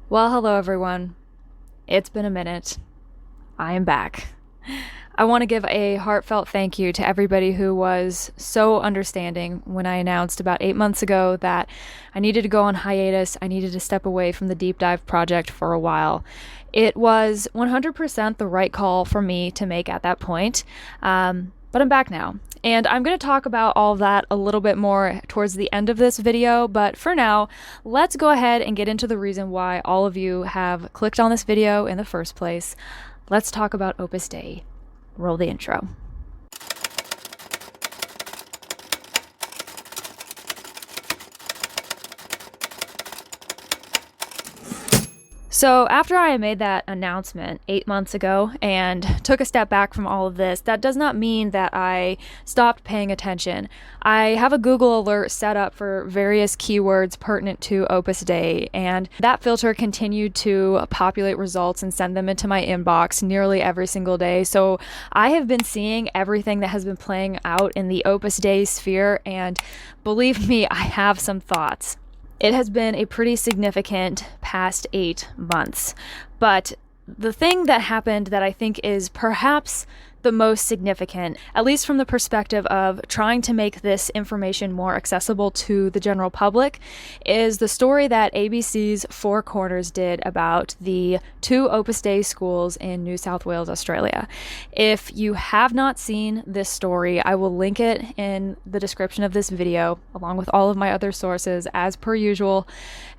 Well, hello everyone. It's been a minute. I am back. I want to give a heartfelt thank you to everybody who was so understanding when I announced about 8 months ago that I needed to go on hiatus. I needed to step away from the Deep Dive project for a while. It was 100% the right call for me to make at that point, but I'm back now. And I'm going to talk about all of that a little bit more towards the end of this video, but for now, let's go ahead and get into the reason why all of you have clicked on this video in the first place. Let's talk about Opus Dei. Roll the intro. So after I made that announcement 8 months ago and took a step back from all of this, that does not mean that I stopped paying attention. I have a Google alert set up for various keywords pertinent to Opus Dei, and that filter continued to populate results and send them into my inbox nearly every single day. So I have been seeing everything that has been playing out in the Opus Dei sphere, and believe me, I have some thoughts. It has been a pretty significant past 8 months, but the thing that happened that I think is perhaps the most significant, at least from the perspective of trying to make this information more accessible to the general public, is the story that ABC's Four Corners did about the 2 Opus Dei schools in New South Wales, Australia. If you have not seen this story, I will link it in the description of this video, along with all of my other sources, as per usual.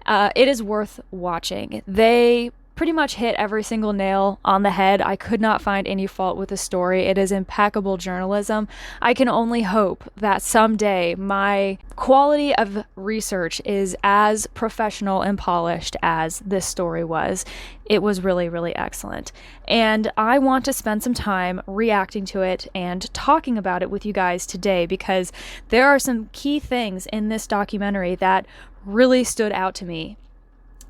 It is worth watching. They pretty much hit every single nail on the head. I could not find any fault with the story. It is impeccable journalism. I can only hope that someday my quality of research is as professional and polished as this story was. It was really, really excellent. And I want to spend some time reacting to it and talking about it with you guys today because there are some key things in this documentary that really stood out to me.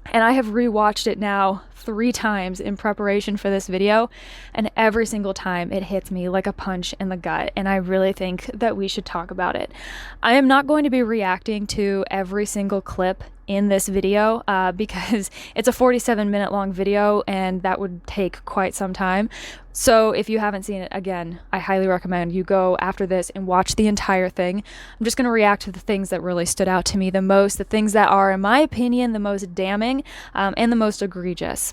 And I have rewatched it now 3 times in preparation for this video, and every single time it hits me like a punch in the gut, and I really think that we should talk about it. I am not going to be reacting to every single clip in this video because it's a 47-minute long video and that would take quite some time. So if you haven't seen it, again, I highly recommend you go after this and watch the entire thing. I'm just going to react to the things that really stood out to me the most, the things that are, in my opinion, the most damning and the most egregious.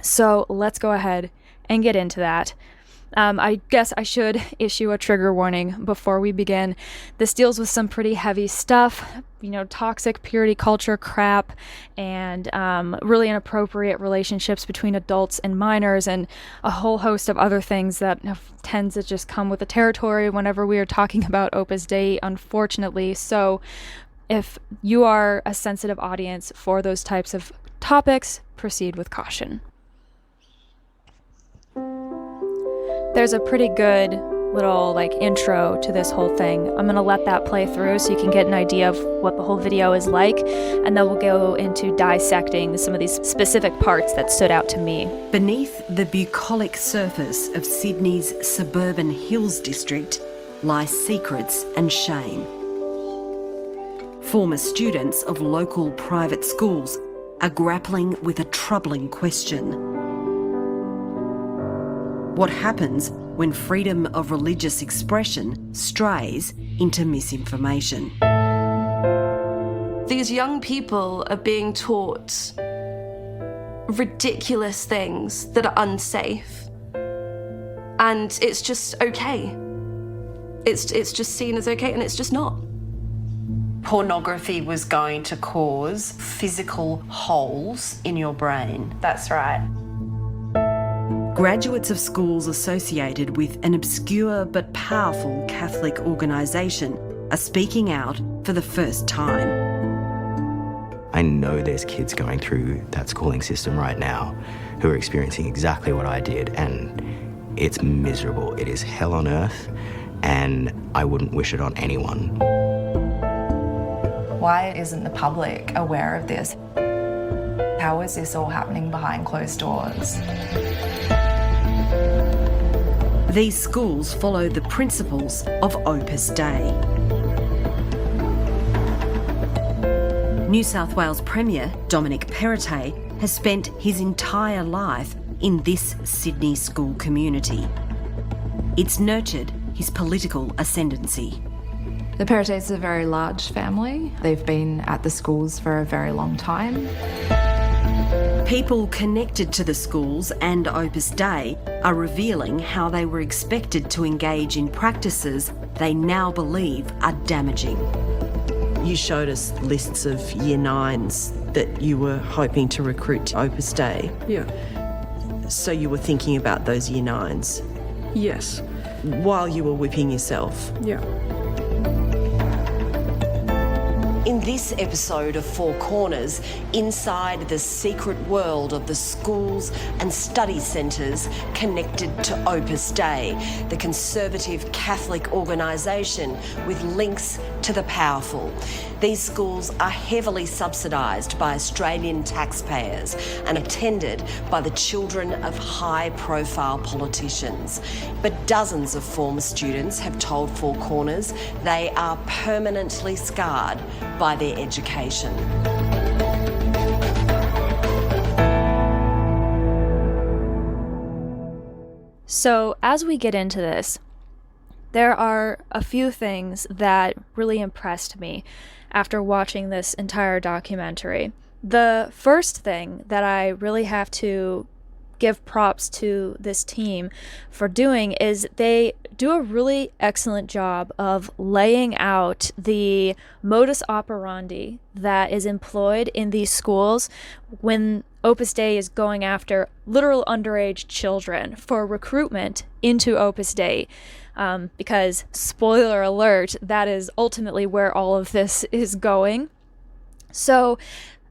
So let's go ahead and get into that. I guess I should issue a trigger warning before we begin. This deals with some pretty heavy stuff, toxic purity culture crap, and really inappropriate relationships between adults and minors, and a whole host of other things that tends to just come with the territory whenever we are talking about Opus Dei, unfortunately. So if you are a sensitive audience for those types of topics, proceed with caution. There's a pretty good little intro to this whole thing. I'm gonna let that play through so you can get an idea of what the whole video is like, and then we'll go into dissecting some of these specific parts that stood out to me. Beneath the bucolic surface of Sydney's suburban hills district lie secrets and shame. Former students of local private schools are grappling with a troubling question. What happens when freedom of religious expression strays into misinformation? These young people are being taught ridiculous things that are unsafe. And it's just okay. It's just seen as okay, and it's just not. Pornography was going to cause physical holes in your brain. That's right. Graduates of schools associated with an obscure but powerful Catholic organisation are speaking out for the first time. I know there's kids going through that schooling system right now who are experiencing exactly what I did, and it's miserable. It is hell on earth, and I wouldn't wish it on anyone. Why isn't the public aware of this? How is this all happening behind closed doors? These schools follow the principles of Opus Dei. New South Wales Premier Dominic Perrottet has spent his entire life in this Sydney school community. It's nurtured his political ascendancy. The Perrottets are a very large family. They've been at the schools for a very long time. People connected to the schools and Opus Dei are revealing how they were expected to engage in practices they now believe are damaging. You showed us lists of Year 9s that you were hoping to recruit to Opus Dei. Yeah. So you were thinking about those Year 9s Yes. while you were whipping yourself. Yeah. In this episode of Four Corners, inside the secret world of the schools and study centres connected to Opus Dei, the conservative Catholic organisation with links to the powerful. These schools are heavily subsidised by Australian taxpayers and attended by the children of high-profile politicians. But dozens of former students have told Four Corners they are permanently scarred by their education. So, as we get into this, there are a few things that really impressed me after watching this entire documentary. The first thing that I really have to give props to this team for doing is they do a really excellent job of laying out the modus operandi that is employed in these schools when Opus Dei is going after literal underage children for recruitment into Opus Dei. Because, spoiler alert, that is ultimately where all of this is going. So,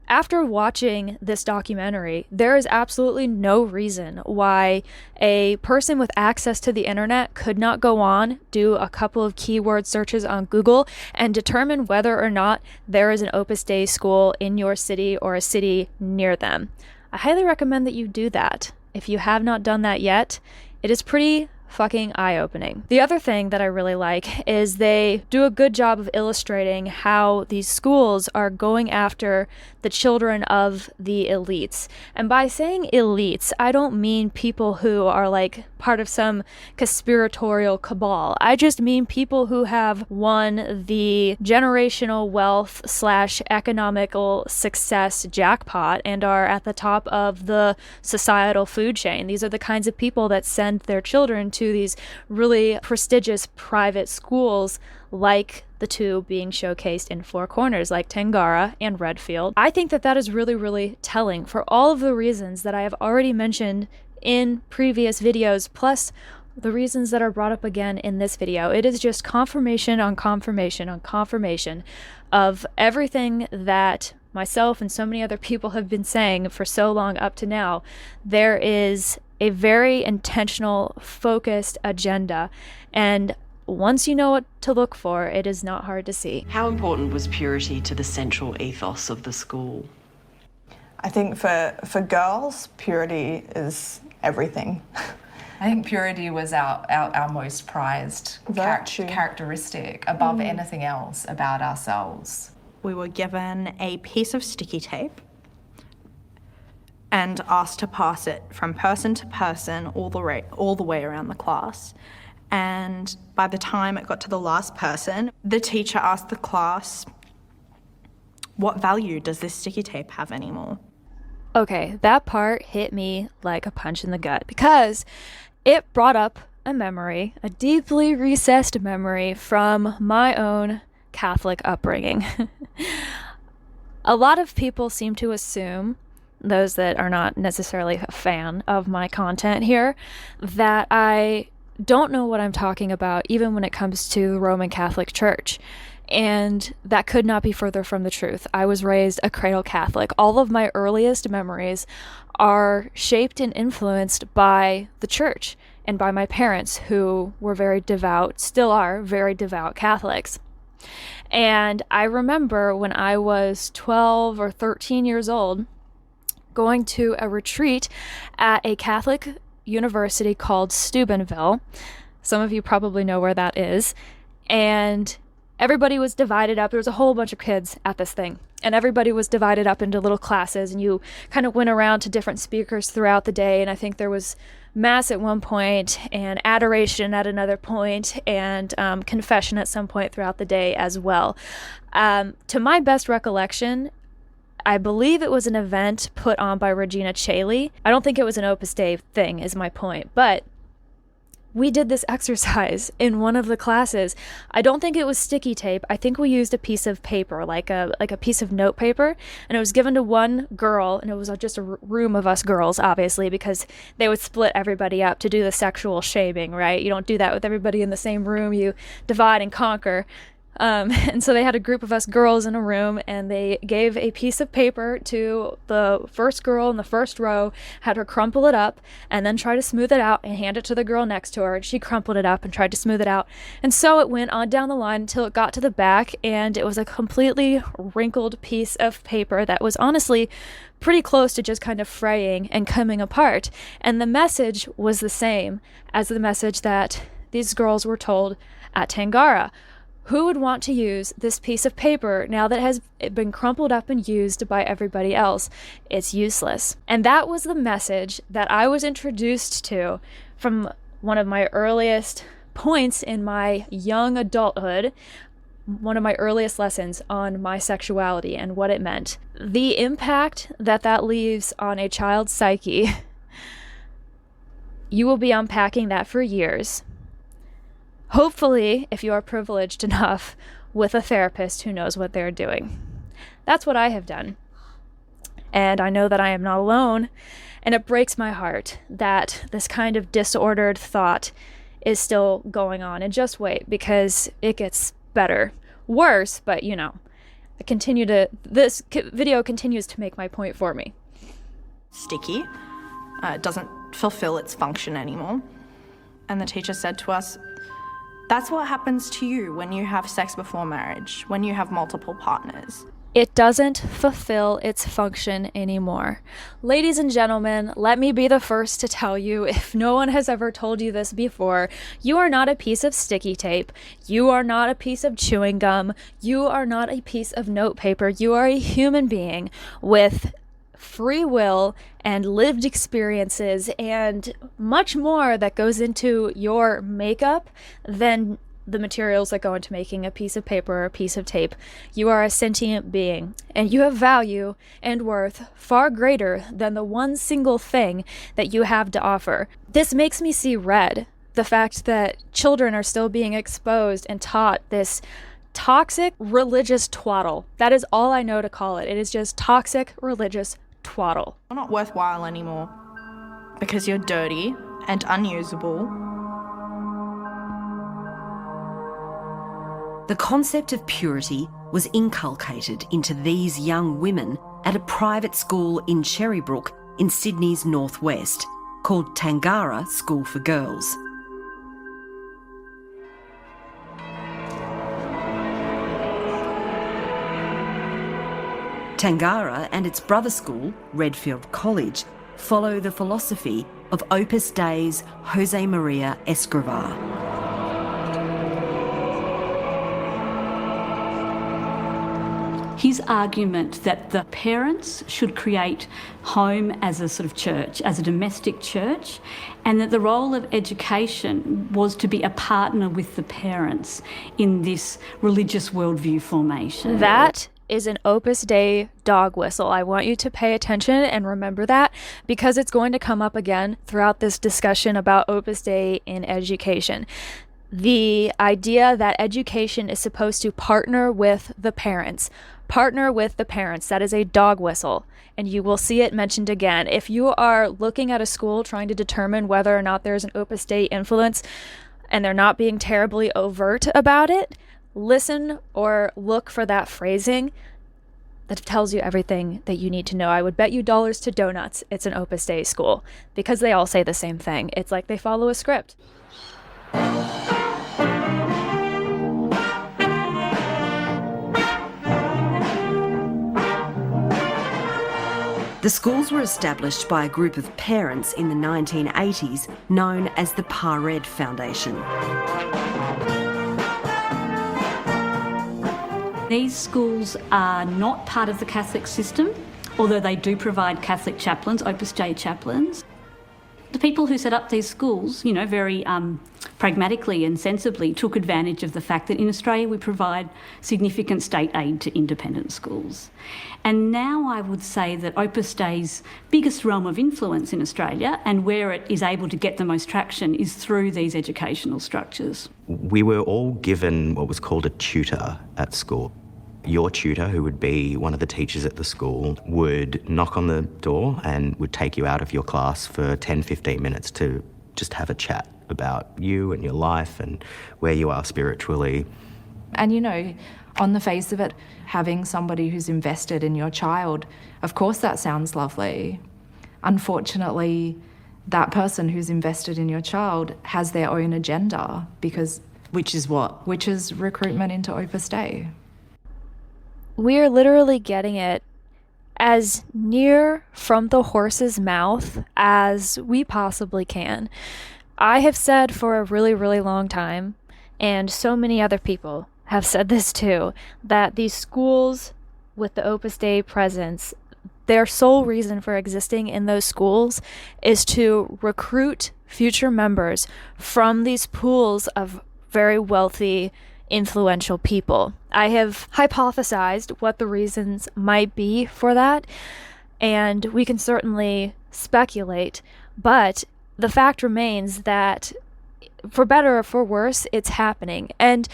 after watching this documentary, there is absolutely no reason why a person with access to the internet could not go on, do a couple of keyword searches on Google, and determine whether or not there is an Opus Dei school in your city or a city near them. I highly recommend that you do that. If you have not done that yet, it is pretty fucking eye-opening. The other thing that I really like is they do a good job of illustrating how these schools are going after the children of the elites. And by saying elites, I don't mean people who are like part of some conspiratorial cabal. I just mean people who have won the generational wealth / economical success jackpot and are at the top of the societal food chain. These are the kinds of people that send their children to these really prestigious private schools like the two being showcased in Four Corners, like Tangara and Redfield. I think that that is really, really telling for all of the reasons that I have already mentioned in previous videos, plus the reasons that are brought up again in this video. It is just confirmation on confirmation on confirmation of everything that myself and so many other people have been saying for so long up to now. There is a very intentional, focused agenda, and once you know what to look for, it is not hard to see. How important was purity to the central ethos of the school? I think for girls, purity is everything. I think purity was our most prized characteristic above anything else about ourselves. We were given a piece of sticky tape and asked to pass it from person to person all the way around the class. And by the time it got to the last person, the teacher asked the class, what value does this sticky tape have anymore? Okay, that part hit me like a punch in the gut because it brought up a memory, a deeply recessed memory from my own Catholic upbringing. A lot of people seem to assume, those that are not necessarily a fan of my content here, that I don't know what I'm talking about even when it comes to the Roman Catholic Church. And that could not be further from the truth. I was raised a cradle Catholic. All of my earliest memories are shaped and influenced by the church and by my parents, who were very devout, still are very devout Catholics. And I remember when I was 12 or 13 years old, going to a retreat at a Catholic university called Steubenville. Some of you probably know where that is. And everybody was divided up. There was a whole bunch of kids at this thing. And everybody was divided up into little classes, and you kind of went around to different speakers throughout the day. And I think there was Mass at one point, and adoration at another point, and confession at some point throughout the day as well. To my best recollection, I believe it was an event put on by Regina Chaley. I don't think it was an Opus Dei thing, is my point, but we did this exercise in one of the classes. I don't think it was sticky tape. I think we used a piece of paper, like a piece of note paper, and it was given to one girl, and it was just a room of us girls, obviously, because they would split everybody up to do the sexual shaming, right? You don't do that with everybody in the same room. You divide and conquer. And so they had a group of us girls in a room, and they gave a piece of paper to the first girl in the first row, had her crumple it up, and then try to smooth it out and hand it to the girl next to her. And she crumpled it up and tried to smooth it out. And so it went on down the line until it got to the back, and it was a completely wrinkled piece of paper that was honestly pretty close to just kind of fraying and coming apart. And the message was the same as the message that these girls were told at Tangara. Who would want to use this piece of paper now that it has been crumpled up and used by everybody else? It's useless. And that was the message that I was introduced to from one of my earliest points in my young adulthood, one of my earliest lessons on my sexuality and what it meant. The impact that leaves on a child's psyche, you will be unpacking that for years. Hopefully, if you are privileged enough, with a therapist who knows what they're doing. That's what I have done. And I know that I am not alone, and it breaks my heart that this kind of disordered thought is still going on. And just wait, because it gets better. Worse, but this video continues to make my point for me. Sticky. It doesn't fulfill its function anymore. And the teacher said to us, that's what happens to you when you have sex before marriage, when you have multiple partners. It doesn't fulfill its function anymore. Ladies and gentlemen, let me be the first to tell you, if no one has ever told you this before, you are not a piece of sticky tape. You are not a piece of chewing gum. You are not a piece of notepaper. You are a human being with free will and lived experiences and much more that goes into your makeup than the materials that go into making a piece of paper or a piece of tape. You are a sentient being, and you have value and worth far greater than the one single thing that you have to offer. This makes me see red. The fact that children are still being exposed and taught this toxic religious twaddle. That is all I know to call it. It is just toxic religious twaddle. You're not worthwhile anymore because you're dirty and unusable. The concept of purity was inculcated into these young women at a private school in Cherrybrook in Sydney's northwest, called Tangara School for Girls. Tangara and its brother school, Redfield College, follow the philosophy of Opus Dei's Jose Maria Escrivá. His argument that the parents should create home as a sort of church, as a domestic church, and that the role of education was to be a partner with the parents in this religious worldview formation. That is an Opus Dei dog whistle. I want you to pay attention and remember that, because it's going to come up again throughout this discussion about Opus Dei in education. The idea that education is supposed to partner with the parents. Partner with the parents. That is a dog whistle, and you will see it mentioned again. If you are looking at a school trying to determine whether or not there's an Opus Dei influence and they're not being terribly overt about it, listen or look for that phrasing that tells you everything that you need to know. I would bet you dollars to donuts it's an Opus Dei school, because they all say the same thing. It's like they follow a script. The schools were established by a group of parents in the 1980s known as the Pared Foundation. These schools are not part of the Catholic system, although they do provide Catholic chaplains, Opus Dei chaplains. The people who set up these schools, very pragmatically and sensibly took advantage of the fact that in Australia we provide significant state aid to independent schools. And now I would say that Opus Dei's biggest realm of influence in Australia and where it is able to get the most traction is through these educational structures. We were all given what was called a tutor at school. Your tutor, who would be one of the teachers at the school, would knock on the door and would take you out of your class for 10, 15 minutes to just have a chat about you and your life and where you are spiritually. And on the face of it, having somebody who's invested in your child, of course that sounds lovely. Unfortunately, that person who's invested in your child has their own agenda because... Which is what? Which is recruitment into Opus Dei. We're literally getting it as near from the horse's mouth as we possibly can. I have said for a really, really long time, and so many other people have said this too, that these schools with the Opus Dei presence, their sole reason for existing in those schools is to recruit future members from these pools of very wealthy, influential people. I have hypothesized what the reasons might be for that, and we can certainly speculate, but the fact remains that for better or for worse, it's happening. And,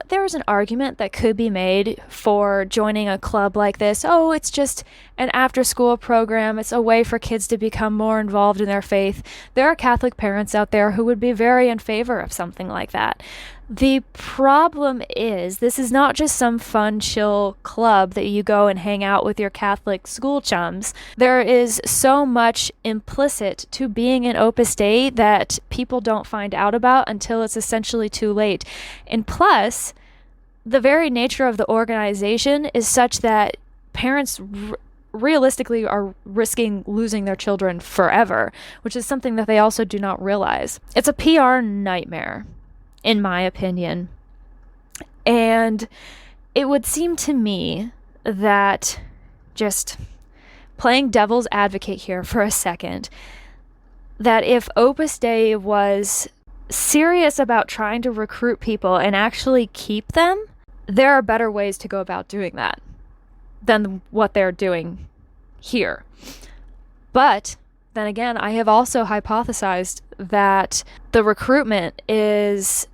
there's an argument that could be made for joining a club like this. Oh, it's just an after-school program. It's a way for kids to become more involved in their faith. There are Catholic parents out there who would be very in favor of something like that. The problem is, this is not just some fun, chill club that you go and hang out with your Catholic school chums. There is so much implicit to being in Opus Dei that people don't find out about until it's essentially too late. And plus, the very nature of the organization is such that parents realistically are risking losing their children forever, which is something that they also do not realize. It's a PR nightmare, in my opinion. And it would seem to me that, just playing devil's advocate here for a second, that if Opus Dei was serious about trying to recruit people and actually keep them, there are better ways to go about doing that than what they're doing here. But then again, I have also hypothesized that the recruitment is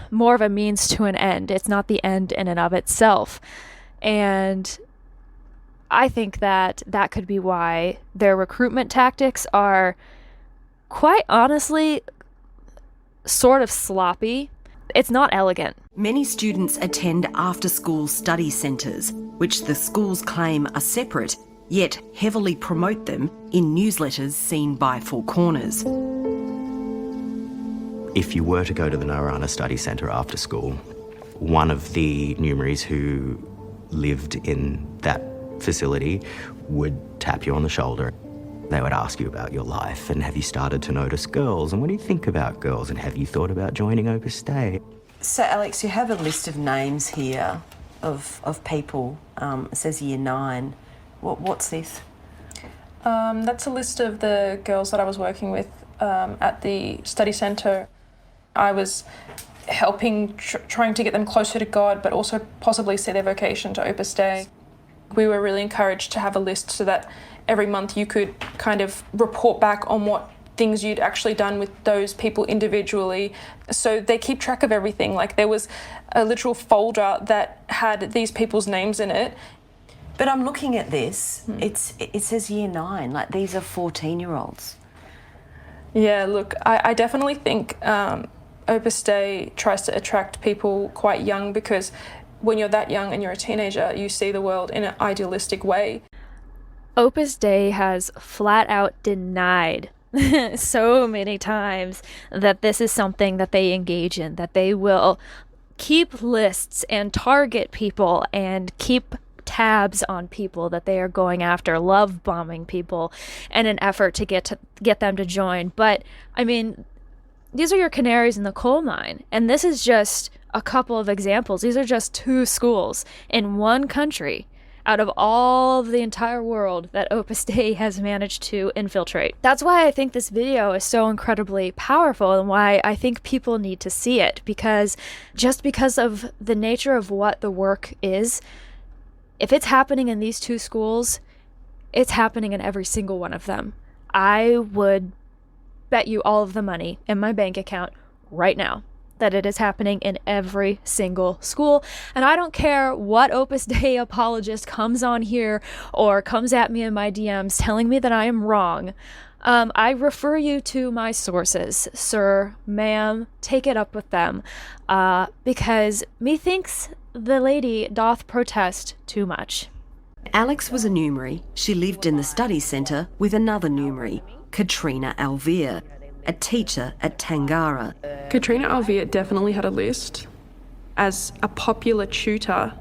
more of a means to an end. It's not the end in and of itself. And I think that that could be why their recruitment tactics are, quite honestly, sort of sloppy. It's not elegant. Many students attend after-school study centres, which the schools claim are separate, yet heavily promote them in newsletters seen by Four Corners. If you were to go to the Narana Study Centre after school, one of the numeraries who lived in that facility would tap you on the shoulder. They would ask you about your life and have you started to notice girls and what do you think about girls and have you thought about joining Opus Dei? So, Alex, you have a list of names here of people. It says year 9. What's this? That's a list of the girls that I was working with at the study centre. I was helping, trying to get them closer to God, but also possibly see their vocation to Opus Dei. We were really encouraged to have a list so that every month you could kind of report back on what things you'd actually done with those people individually. So they keep track of everything. Like there was a literal folder that had these people's names in it. But I'm looking at this. It says year 9. Like these are 14-year-olds. Yeah, look, I definitely think Opus Dei tries to attract people quite young because when you're that young and you're a teenager, you see the world in an idealistic way. Opus Dei has flat out denied so many times that this is something that they engage in, that they will keep lists and target people and keep tabs on people that they are going after, love bombing people in an effort to get them to join. But I mean, these are your canaries in the coal mine. And this is just a couple of examples. These are just 2 schools in one country out of all of the entire world that Opus Dei has managed to infiltrate. That's why I think this video is so incredibly powerful and why I think people need to see it, because just because of the nature of what the work is, if it's happening in these 2 schools, it's happening in every single one of them. I would bet you all of the money in my bank account right now that it is happening in every single school. And I don't care what Opus Dei apologist comes on here or comes at me in my DMs telling me that I am wrong. I refer you to my sources, sir, ma'am, take it up with them, because methinks the lady doth protest too much. Alex was a numerary. She lived in the study centre with another numerary, Katrina Alvear, a teacher at Tangara. Katrina Alvear definitely had a list. As a popular tutor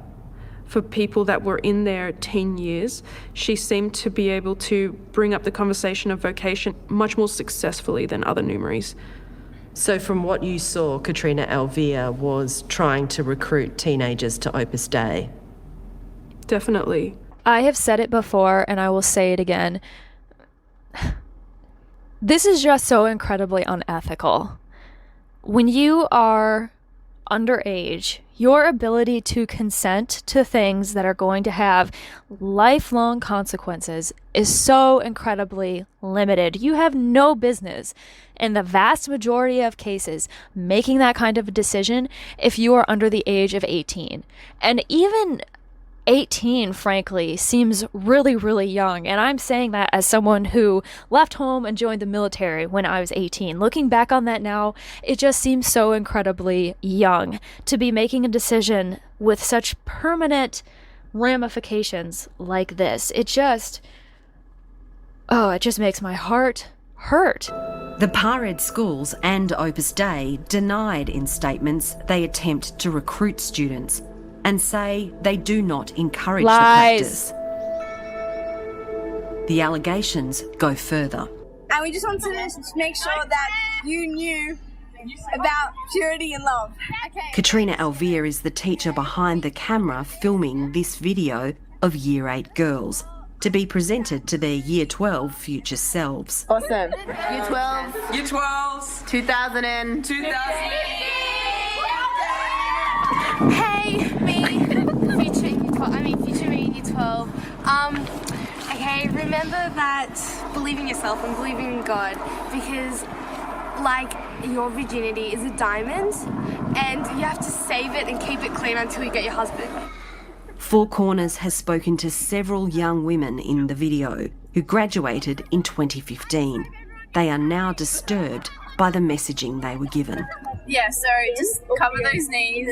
for people that were in their teen years, she seemed to be able to bring up the conversation of vocation much more successfully than other numeraries. So from what you saw, Katrina Alvear was trying to recruit teenagers to Opus Dei. Definitely. I have said it before and I will say it again. This is just so incredibly unethical. When you are underage, your ability to consent to things that are going to have lifelong consequences is so incredibly limited. You have no business, in the vast majority of cases, making that kind of a decision if you are under the age of 18. And even 18, frankly, seems really, really young. And I'm saying that as someone who left home and joined the military when I was 18. Looking back on that now, it just seems so incredibly young to be making a decision with such permanent ramifications like this. It just makes my heart hurt. The Pared schools and Opus Dei denied in statements they attempt to recruit students and say they do not encourage Lies. the practice. The allegations go further. And we just wanted to make sure that you knew about purity and love. Okay. Katrina Alvear is the teacher behind the camera filming this video of Year 8 girls to be presented to their Year 12 future selves. Awesome. Year 12. Year 12s. 2000 and... 2000. Hey, future me, Year 12. Okay, remember that believe in yourself and believe in God, because, like, your virginity is a diamond and you have to save it and keep it clean until you get your husband. Four Corners has spoken to several young women in the video who graduated in 2015. They are now disturbed by the messaging they were given. Yeah, so just cover those knees.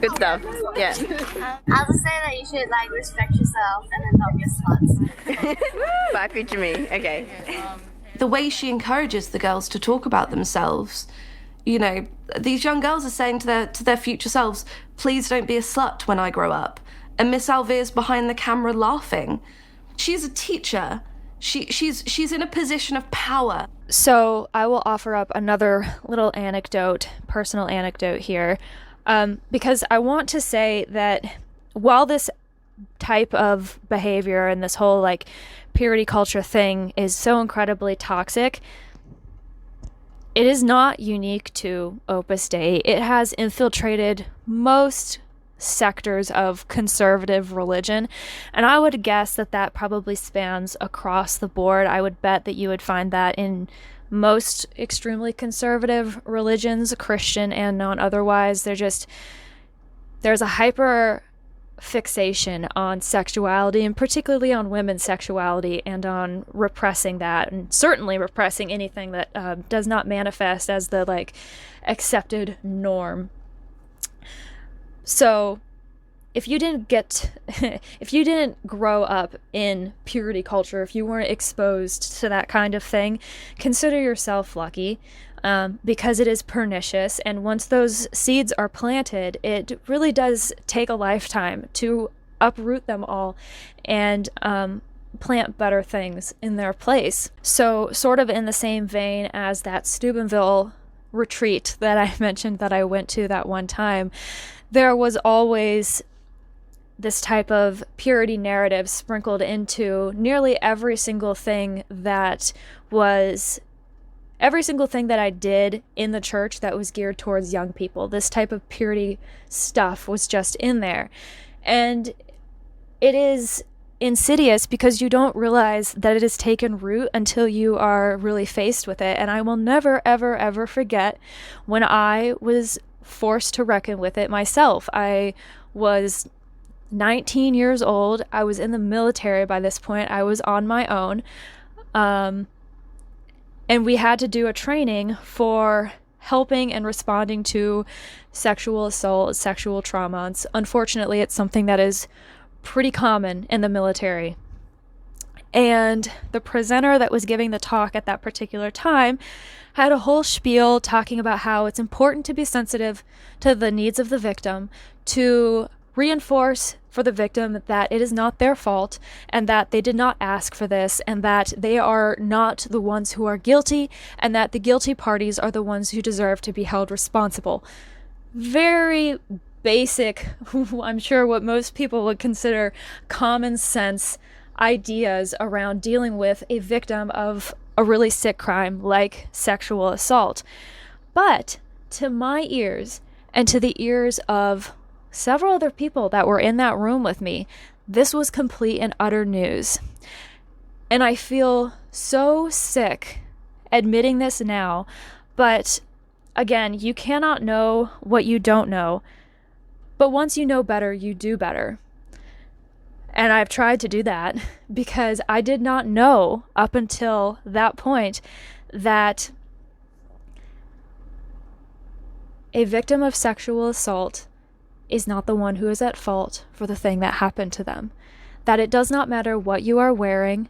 Good stuff. Yeah. I would say that you should respect yourself and then love your sluts. Bye, future me. Okay. The way she encourages the girls to talk about themselves, you know, these young girls are saying to their future selves, please don't be a slut when I grow up. And Miss Alvear's behind the camera laughing. She's a teacher. She's in a position of power. So I will offer up another little anecdote, personal anecdote here, because I want to say that while this type of behavior and this whole purity culture thing is so incredibly toxic, it is not unique to Opus Dei. It has infiltrated most sectors of conservative religion, and I would guess that probably spans across the board. I would bet that you would find that in most extremely conservative religions, Christian and non-otherwise. There's a hyper fixation on sexuality, and particularly on women's sexuality, and on repressing that, and certainly repressing anything that does not manifest as the accepted norm. So if you didn't grow up in purity culture, if you weren't exposed to that kind of thing, consider yourself lucky, because it is pernicious. And once those seeds are planted, it really does take a lifetime to uproot them all and plant better things in their place. So sort of in the same vein as that Steubenville retreat that I mentioned that I went to that one time, there was always this type of purity narrative sprinkled into nearly every single thing that I did in the church that was geared towards young people. This type of purity stuff was just in there. And it is insidious because you don't realize that it has taken root until you are really faced with it. And I will never, ever, ever forget when I was forced to reckon with it myself. I was 19 years old. I was in the military by this point. I was on my own. And we had to do a training for helping and responding to sexual assault, sexual trauma. And unfortunately, it's something that is pretty common in the military. And the presenter that was giving the talk at that particular time had a whole spiel talking about how it's important to be sensitive to the needs of the victim, to reinforce for the victim that it is not their fault and that they did not ask for this and that they are not the ones who are guilty and that the guilty parties are the ones who deserve to be held responsible. Very basic, I'm sure what most people would consider common sense ideas around dealing with a victim of a really sick crime like sexual assault. But to my ears and to the ears of several other people that were in that room with me, this was complete and utter news. And I feel so sick admitting this now, but again, you cannot know what you don't know. But once you know better, you do better. And I've tried to do that because I did not know up until that point that a victim of sexual assault is not the one who is at fault for the thing that happened to them. That it does not matter what you are wearing,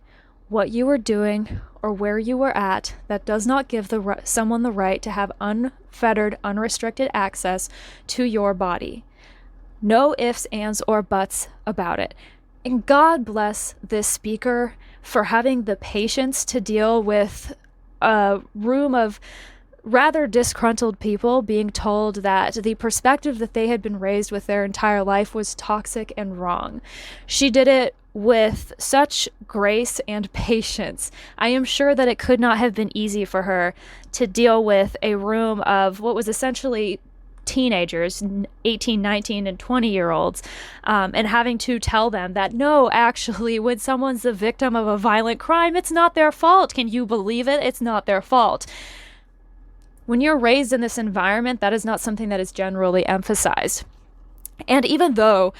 what you are doing, or where you were at. That does not give someone the right to have unfettered, unrestricted access to your body. No ifs, ands, or buts about it. And God bless this speaker for having the patience to deal with a room of rather disgruntled people being told that the perspective that they had been raised with their entire life was toxic and wrong. She did it with such grace and patience. I am sure that it could not have been easy for her to deal with a room of what was essentially teenagers, 18, 19, and 20-year-olds, and having to tell them that, no, actually, when someone's the victim of a violent crime, it's not their fault. Can you believe it? It's not their fault. When you're raised in this environment, that is not something that is generally emphasized. And even though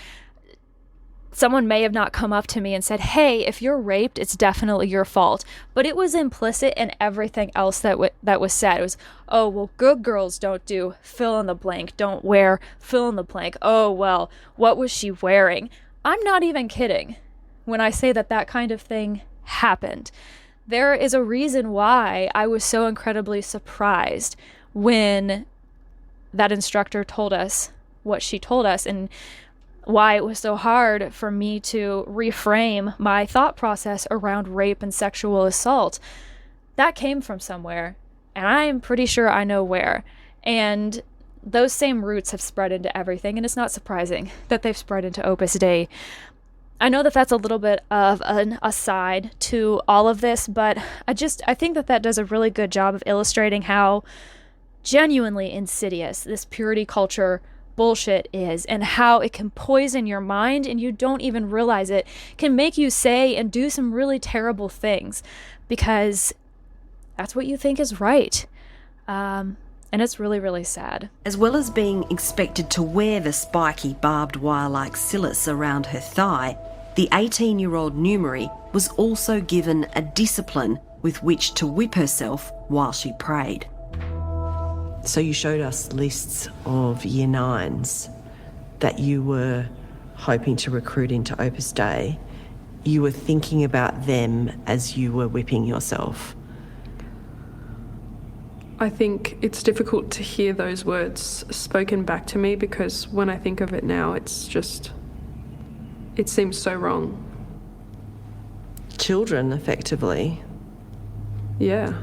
someone may have not come up to me and said, hey, if you're raped, it's definitely your fault. But it was implicit in everything else that was said. It was, oh, well, good girls don't do fill in the blank, don't wear fill in the blank. Oh, well, what was she wearing? I'm not even kidding when I say that that kind of thing happened. There is a reason why I was so incredibly surprised when that instructor told us what she told us, and why it was so hard for me to reframe my thought process around rape and sexual assault. That came from somewhere, and I am pretty sure I know where. And those same roots have spread into everything, and it's not surprising that they've spread into Opus Dei. I know that that's a little bit of an aside to all of this, but I think that does a really good job of illustrating how genuinely insidious this purity culture bullshit is, and how it can poison your mind and you don't even realize it, can make you say and do some really terrible things because that's what you think is right. And it's really, really sad. As well as being expected to wear the spiky barbed wire-like sillis around her thigh, the 18-year-old Numeri was also given a discipline with which to whip herself while she prayed. So you showed us lists of year nines that you were hoping to recruit into Opus Dei. You were thinking about them as you were whipping yourself. I think it's difficult to hear those words spoken back to me because when I think of it now, it seems so wrong. children, effectively. Yeah,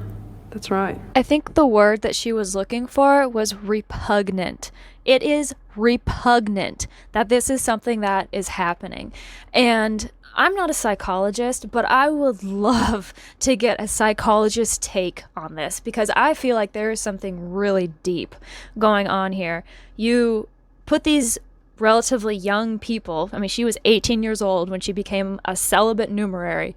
that's right. I think the word that she was looking for was repugnant. It is repugnant that this is something that is happening. And I'm not a psychologist, but I would love to get a psychologist's take on this, because I feel like there is something really deep going on here. You put these relatively young people, I mean, she was 18 years old when she became a celibate numerary,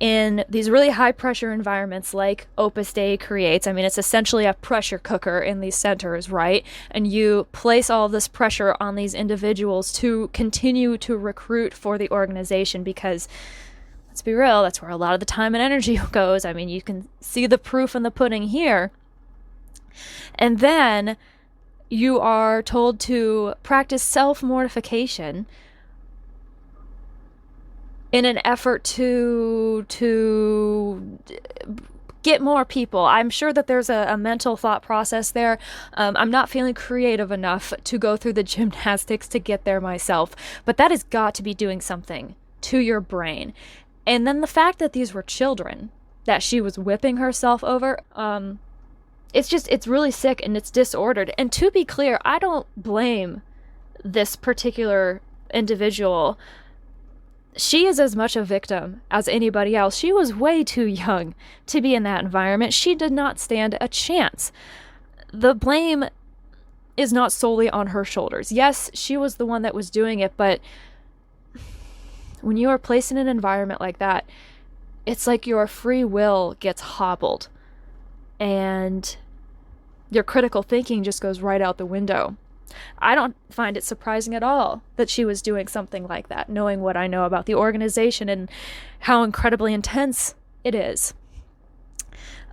in these really high pressure environments like Opus Dei creates. I mean, it's essentially a pressure cooker in these centers, right? And you place all this pressure on these individuals to continue to recruit for the organization, because let's be real, that's where a lot of the time and energy goes. I mean, you can see the proof in the pudding here. And then you are told to practice self-mortification in an effort to get more people. I'm sure that there's a mental thought process there. I'm not feeling creative enough to go through the gymnastics to get there myself, but that has got to be doing something to your brain. And then the fact that these were children that she was whipping herself over, it's really sick and it's disordered. And to be clear, I don't blame this particular individual. She is as much a victim as anybody else. She was way too young to be in that environment. She did not stand a chance. The blame is not solely on her shoulders. Yes, she was the one that was doing it, but when you are placed in an environment like that, it's like your free will gets hobbled and your critical thinking just goes right out the window. I don't find it surprising at all that she was doing something like that, knowing what I know about the organization and how incredibly intense it is.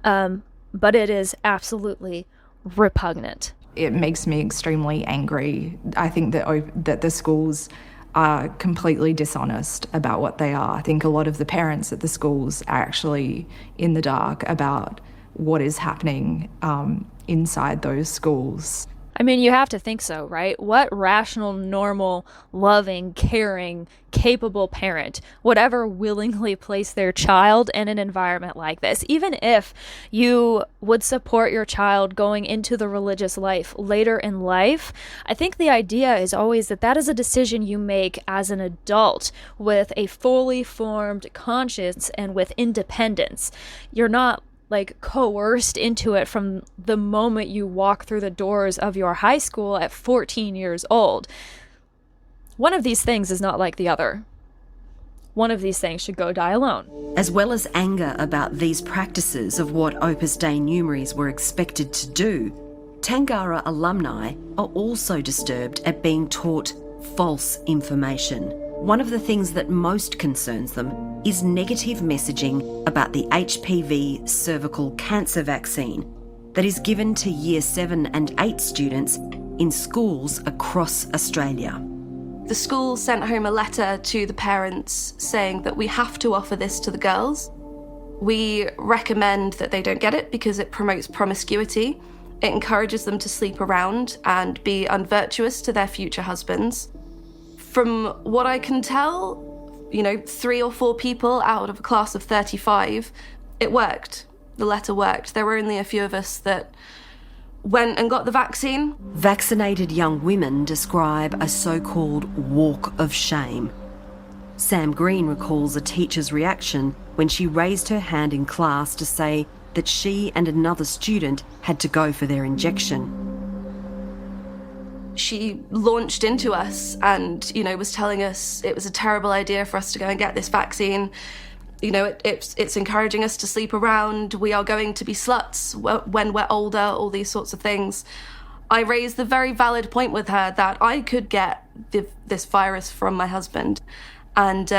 But it is absolutely repugnant. It makes me extremely angry. I think that the schools are completely dishonest about what they are. I think a lot of the parents at the schools are actually in the dark about what is happening inside those schools. I mean, you have to think so, right? What rational, normal, loving, caring, capable parent would ever willingly place their child in an environment like this? Even if you would support your child going into the religious life later in life, I think the idea is always that that is a decision you make as an adult with a fully formed conscience and with independence. You're not coerced into it from the moment you walk through the doors of your high school at 14 years old. One of these things is not like the other. One of these things should go die alone. As well as anger about these practices of what Opus Dei numeraries were expected to do, Tangara alumni are also disturbed at being taught false information. One of the things that most concerns them is negative messaging about the HPV cervical cancer vaccine that is given to Year 7 and 8 students in schools across Australia. The school sent home a letter to the parents saying that we have to offer this to the girls. We recommend that they don't get it because it promotes promiscuity. It encourages them to sleep around and be unvirtuous to their future husbands. From what I can tell, 3 or 4 people out of a class of 35, it worked. The letter worked. There were only a few of us that went and got the vaccine. Vaccinated young women describe a so-called walk of shame. Sam Green recalls a teacher's reaction when she raised her hand in class to say that she and another student had to go for their injection. She launched into us and, was telling us it was a terrible idea for us to go and get this vaccine. It's encouraging us to sleep around. We are going to be sluts when we're older, all these sorts of things. I raised the very valid point with her that I could get this virus from my husband. And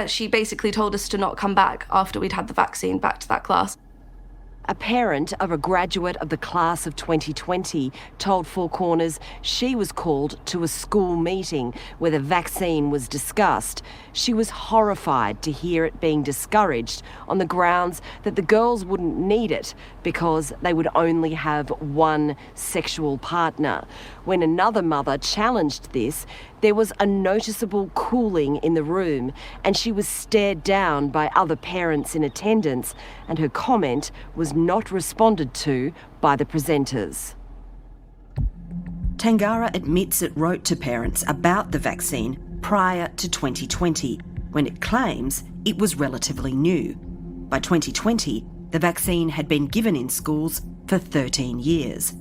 she basically told us to not come back after we'd had the vaccine back to that class. A parent of a graduate of the class of 2020 told Four Corners she was called to a school meeting where the vaccine was discussed. She was horrified to hear it being discouraged on the grounds that the girls wouldn't need it because they would only have one sexual partner. When another mother challenged this, There was a noticeable cooling in the room, and she was stared down by other parents in attendance, and her comment was not responded to by the presenters. Tangara admits it wrote to parents about the vaccine prior to 2020, when it claims it was relatively new. By 2020, the vaccine had been given in schools for 13 years.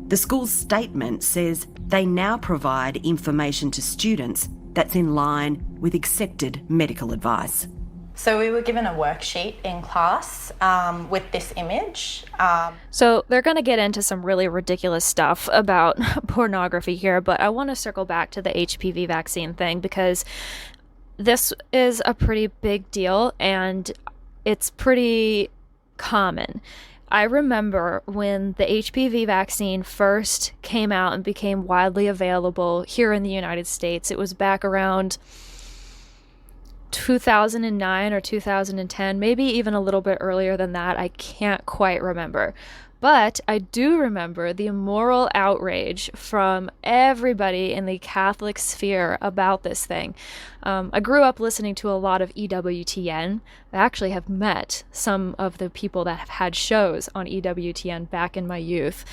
The school's statement says they now provide information to students that's in line with accepted medical advice. So we were given a worksheet in class with this image. So they're going to get into some really ridiculous stuff about pornography here, but I want to circle back to the HPV vaccine thing because this is a pretty big deal and it's pretty common. I remember when the HPV vaccine first came out and became widely available here in the United States. It was back around 2009 or 2010, maybe even a little bit earlier than that. I can't quite remember. But I do remember the moral outrage from everybody in the Catholic sphere about this thing. I grew up listening to a lot of EWTN. I actually have met some of the people that have had shows on EWTN back in my youth.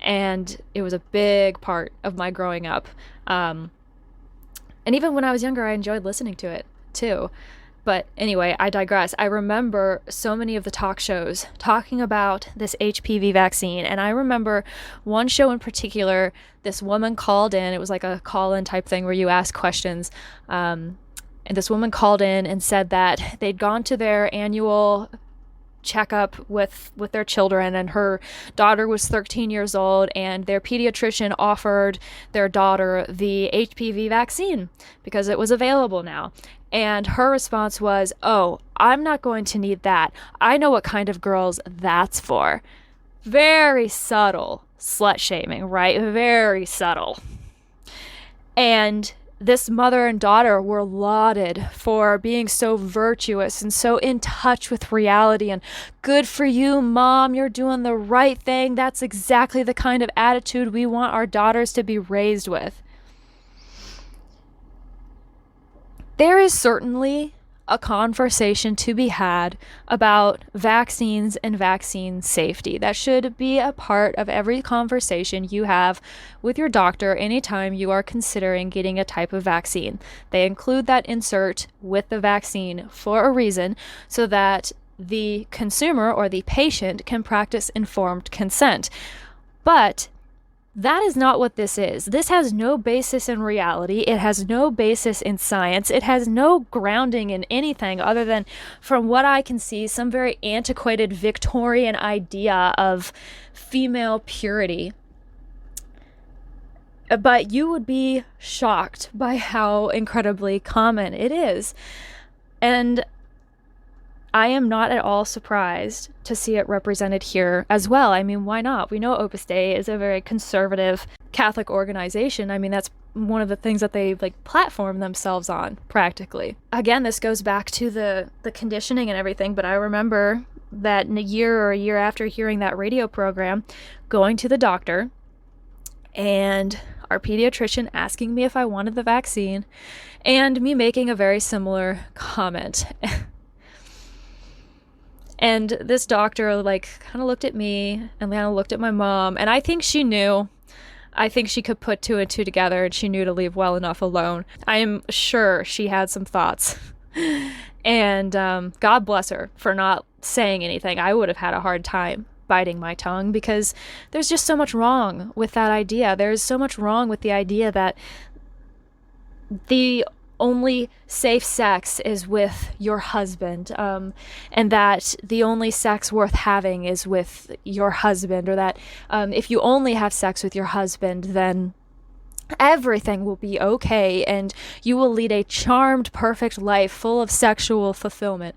And it was a big part of my growing up. And even when I was younger, I enjoyed listening to it too. But anyway, I digress. I remember so many of the talk shows talking about this HPV vaccine. And I remember one show in particular, this woman called in. It was like a call-in type thing where you ask questions. And this woman called in and said that they'd gone to their annual checkup with their children, and her daughter was 13 years old, and their pediatrician offered their daughter the HPV vaccine because it was available now. And her response was, "Oh, I'm not going to need that. I know what kind of girls that's for." Very subtle slut shaming, right? Very subtle. And this mother and daughter were lauded for being so virtuous and so in touch with reality, and good for you, Mom, you're doing the right thing. That's exactly the kind of attitude we want our daughters to be raised with. There is certainly a conversation to be had about vaccines and vaccine safety. That should be a part of every conversation you have with your doctor anytime you are considering getting a type of vaccine. They include that insert with the vaccine for a reason, so that the consumer or the patient can practice informed consent. But that is not what this is. This has no basis in reality. It has no basis in science. It has no grounding in anything other than, from what I can see, some very antiquated Victorian idea of female purity. But you would be shocked by how incredibly common it is. And I am not at all surprised to see it represented here as well. I mean, why not? We know Opus Dei is a very conservative Catholic organization. I mean, that's one of the things that they platform themselves on, practically. Again, this goes back to the conditioning and everything, but I remember that in a year after hearing that radio program, going to the doctor and our pediatrician asking me if I wanted the vaccine and me making a very similar comment. And this doctor kind of looked at me and kind of looked at my mom, and I think she knew. I think she could put two and two together, and she knew to leave well enough alone. I am sure she had some thoughts. And God bless her for not saying anything. I would have had a hard time biting my tongue, because there's just so much wrong with that idea. There's so much wrong with the idea that the only safe sex is with your husband, and that the only sex worth having is with your husband, or that if you only have sex with your husband, then everything will be okay and you will lead a charmed, perfect life full of sexual fulfillment.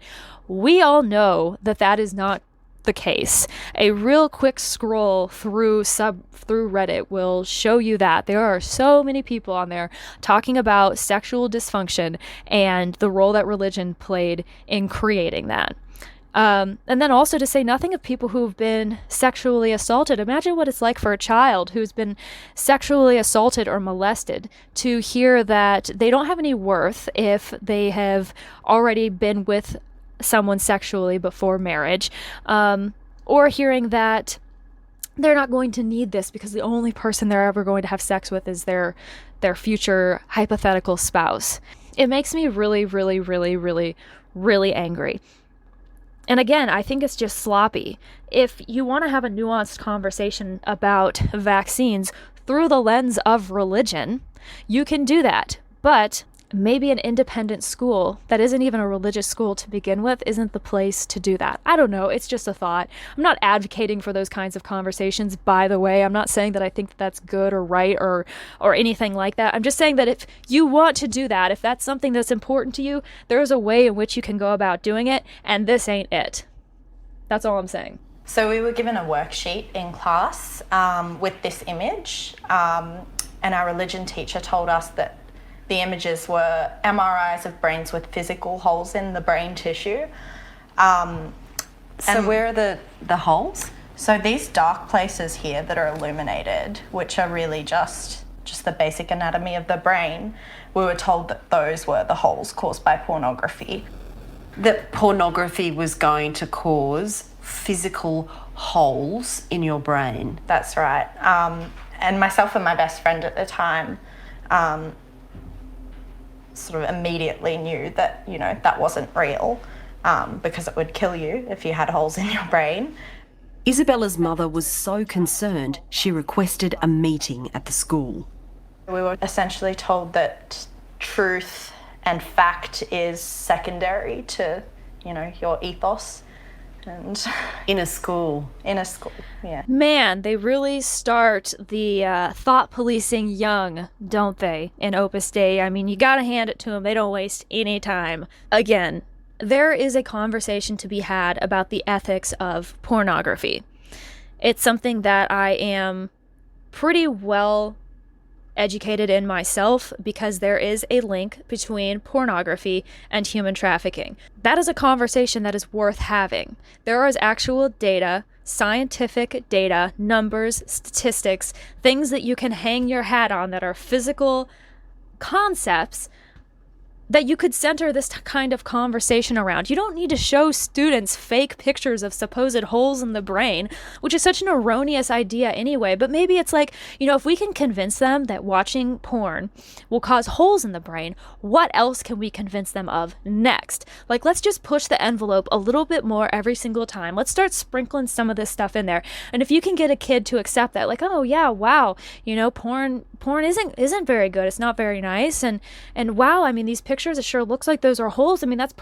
We all know that that is not the case. A real quick scroll through Reddit will show you that there are so many people on there talking about sexual dysfunction and the role that religion played in creating that. And then also to say nothing of people who've been sexually assaulted. Imagine what it's like for a child who's been sexually assaulted or molested to hear that they don't have any worth if they have already been with someone sexually before marriage, or hearing that they're not going to need this because the only person they're ever going to have sex with is their future hypothetical spouse. It makes me really, really, really, really, really angry. And again, I think it's just sloppy. If you want to have a nuanced conversation about vaccines through the lens of religion, you can do that. But maybe an independent school that isn't even a religious school to begin with isn't the place to do that. I don't know. It's just a thought. I'm not advocating for those kinds of conversations, by the way. I'm not saying that I think that that's good or right or anything like that. I'm just saying that if you want to do that, if that's something that's important to you, there is a way in which you can go about doing it, and this ain't it. That's all I'm saying. So we were given a worksheet in class with this image, and our religion teacher told us that the images were MRIs of brains with physical holes in the brain tissue. So where are the holes? So these dark places here that are illuminated, which are really just the basic anatomy of the brain, we were told that those were the holes caused by pornography. That pornography was going to cause physical holes in your brain. That's right. And myself and my best friend at the time sort of immediately knew that, that wasn't real, because it would kill you if you had holes in your brain. Isabella's mother was so concerned, she requested a meeting at the school. We were essentially told that truth and fact is secondary to, your ethos. And in a school, yeah. Man, they really start the thought policing young, don't they, in Opus Dei? I mean, you gotta hand it to them. They don't waste any time. Again, there is a conversation to be had about the ethics of pornography. It's something that I am pretty well educated in myself, because there is a link between pornography and human trafficking. That is a conversation that is worth having. There is actual data, scientific data, numbers, statistics, things that you can hang your hat on that are physical concepts that you could center this kind of conversation around. You don't need to show students fake pictures of supposed holes in the brain, which is such an erroneous idea anyway. But maybe it's like, if we can convince them that watching porn will cause holes in the brain, what else can we convince them of next? Like, let's just push the envelope a little bit more every single time. Let's start sprinkling some of this stuff in there. And if you can get a kid to accept that, like, oh yeah, wow, porn isn't very good. It's not very nice. And wow, I mean, these pictures, it sure looks like those are holes. I mean, that's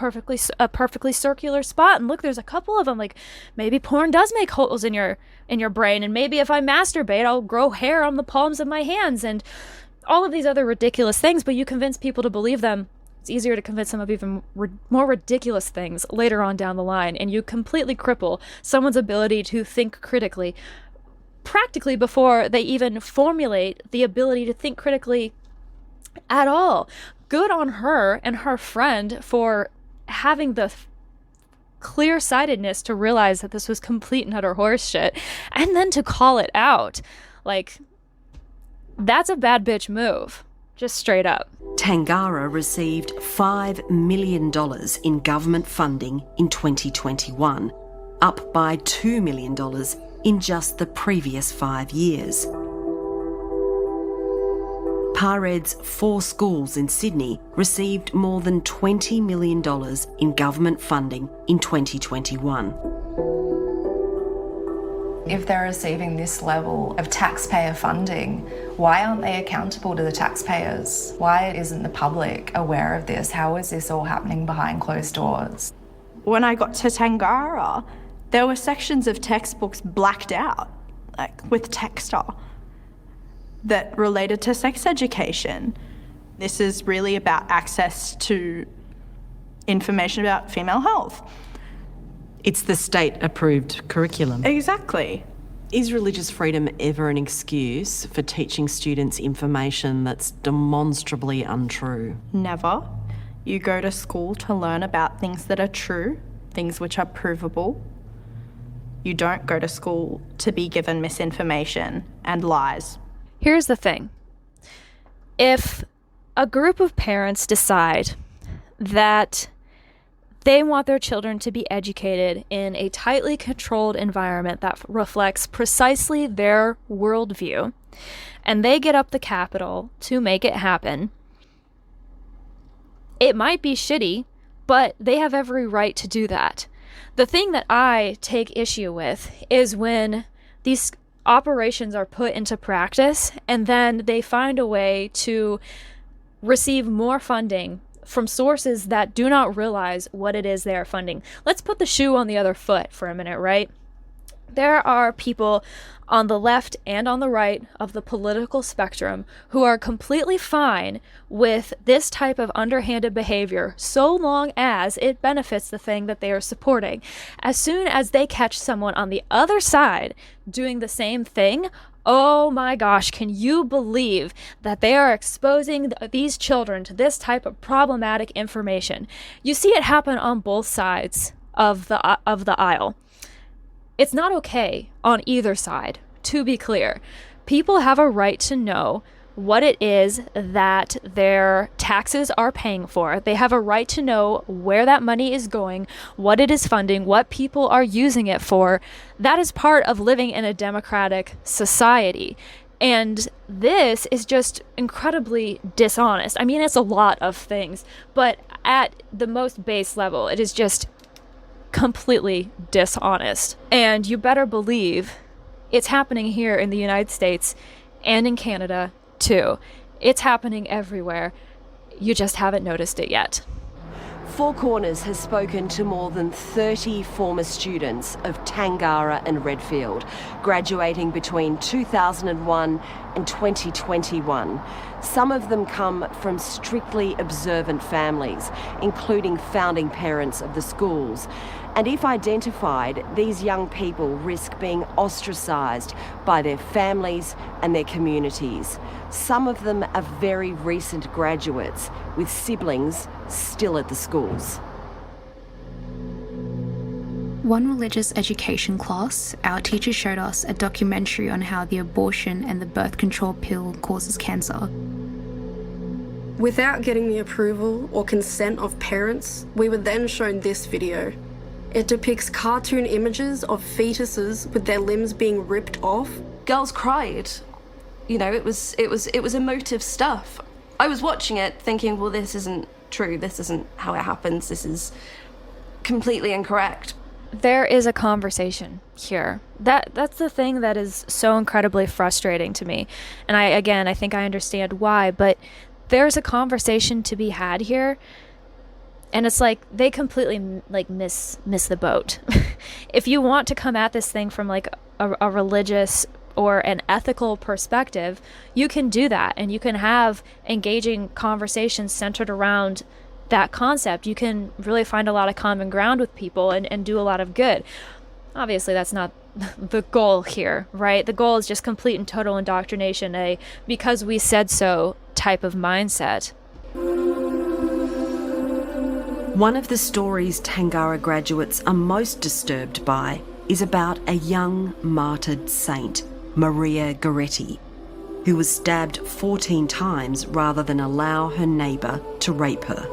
a perfectly circular spot. And look, there's a couple of them. Like, maybe porn does make holes in your brain. And maybe if I masturbate, I'll grow hair on the palms of my hands and all of these other ridiculous things. But you convince people to believe them. It's easier to convince them of even more ridiculous things later on down the line. And you completely cripple someone's ability to think critically, practically before they even formulate the ability to think critically at all. Good on her and her friend for having the clear-sightedness to realize that this was complete and utter horseshit, and then to call it out. Like, that's a bad bitch move. Just straight up. Tangara received $5 million in government funding in 2021, up by $2 million in just the previous 5 years. Pared's 4 schools in Sydney received more than $20 million in government funding in 2021. If they're receiving this level of taxpayer funding, why aren't they accountable to the taxpayers? Why isn't the public aware of this? How is this all happening behind closed doors? When I got to Tangara, there were sections of textbooks blacked out, like with texta, that related to sex education. This is really about access to information about female health. It's the state-approved curriculum. Exactly. Is religious freedom ever an excuse for teaching students information that's demonstrably untrue? Never. You go to school to learn about things that are true things which are provable. You don't go to school to be given misinformation and lies. Here's the thing. If a group of parents decide that they want their children to be educated in a tightly controlled environment that reflects precisely their worldview, and they get up the capital to make it happen, it might be shitty, but they have every right to do that. The thing that I take issue with is when these operations are put into practice and then they find a way to receive more funding from sources that do not realize what it is they are funding. Let's put the shoe on the other foot for a minute, right? There are people on the left and on the right of the political spectrum who are completely fine with this type of underhanded behavior so long as it benefits the thing that they are supporting. As soon as they catch someone on the other side doing the same thing, oh my gosh, can you believe that they are exposing these children to this type of problematic information? You see it happen on both sides of the aisle. It's not okay on either side, to be clear. People have a right to know what it is that their taxes are paying for. They have a right to know where that money is going, what it is funding, what people are using it for. That is part of living in a democratic society. And this is just incredibly dishonest. I mean, it's a lot of things, but at the most base level, it is just completely dishonest. And you better believe it's happening here in the United States and in Canada too. It's happening everywhere. You just haven't noticed it yet. Four Corners has spoken to more than 30 former students of Tangara and Redfield, graduating between 2001 and 2021. Some of them come from strictly observant families, including founding parents of the schools. And if identified, these young people risk being ostracised by their families and their communities. Some of them are very recent graduates, with siblings still at the schools. One religious education class, our teacher showed us a documentary on how the abortion and the birth control pill causes cancer. Without getting the approval or consent of parents, we were then shown this video. It depicts cartoon images of fetuses with their limbs being ripped off. Girls cried. You know, it was emotive stuff. I was watching it thinking, well, this isn't true. This isn't how it happens. This is completely incorrect. There is a conversation here. That's the thing that is so incredibly frustrating to me. And I think I understand why, but there's a conversation to be had here. And it's like they completely miss the boat. If you want to come at this thing from like a religious or an ethical perspective, you can do that, and you can have engaging conversations centered around that concept. You can really find a lot of common ground with people and do a lot of good. Obviously, that's not the goal here, right? The goal is just complete and total indoctrination, a because we said so type of mindset. One of the stories Tangara graduates are most disturbed by is about a young martyred saint, Maria Goretti, who was stabbed 14 times rather than allow her neighbour to rape her.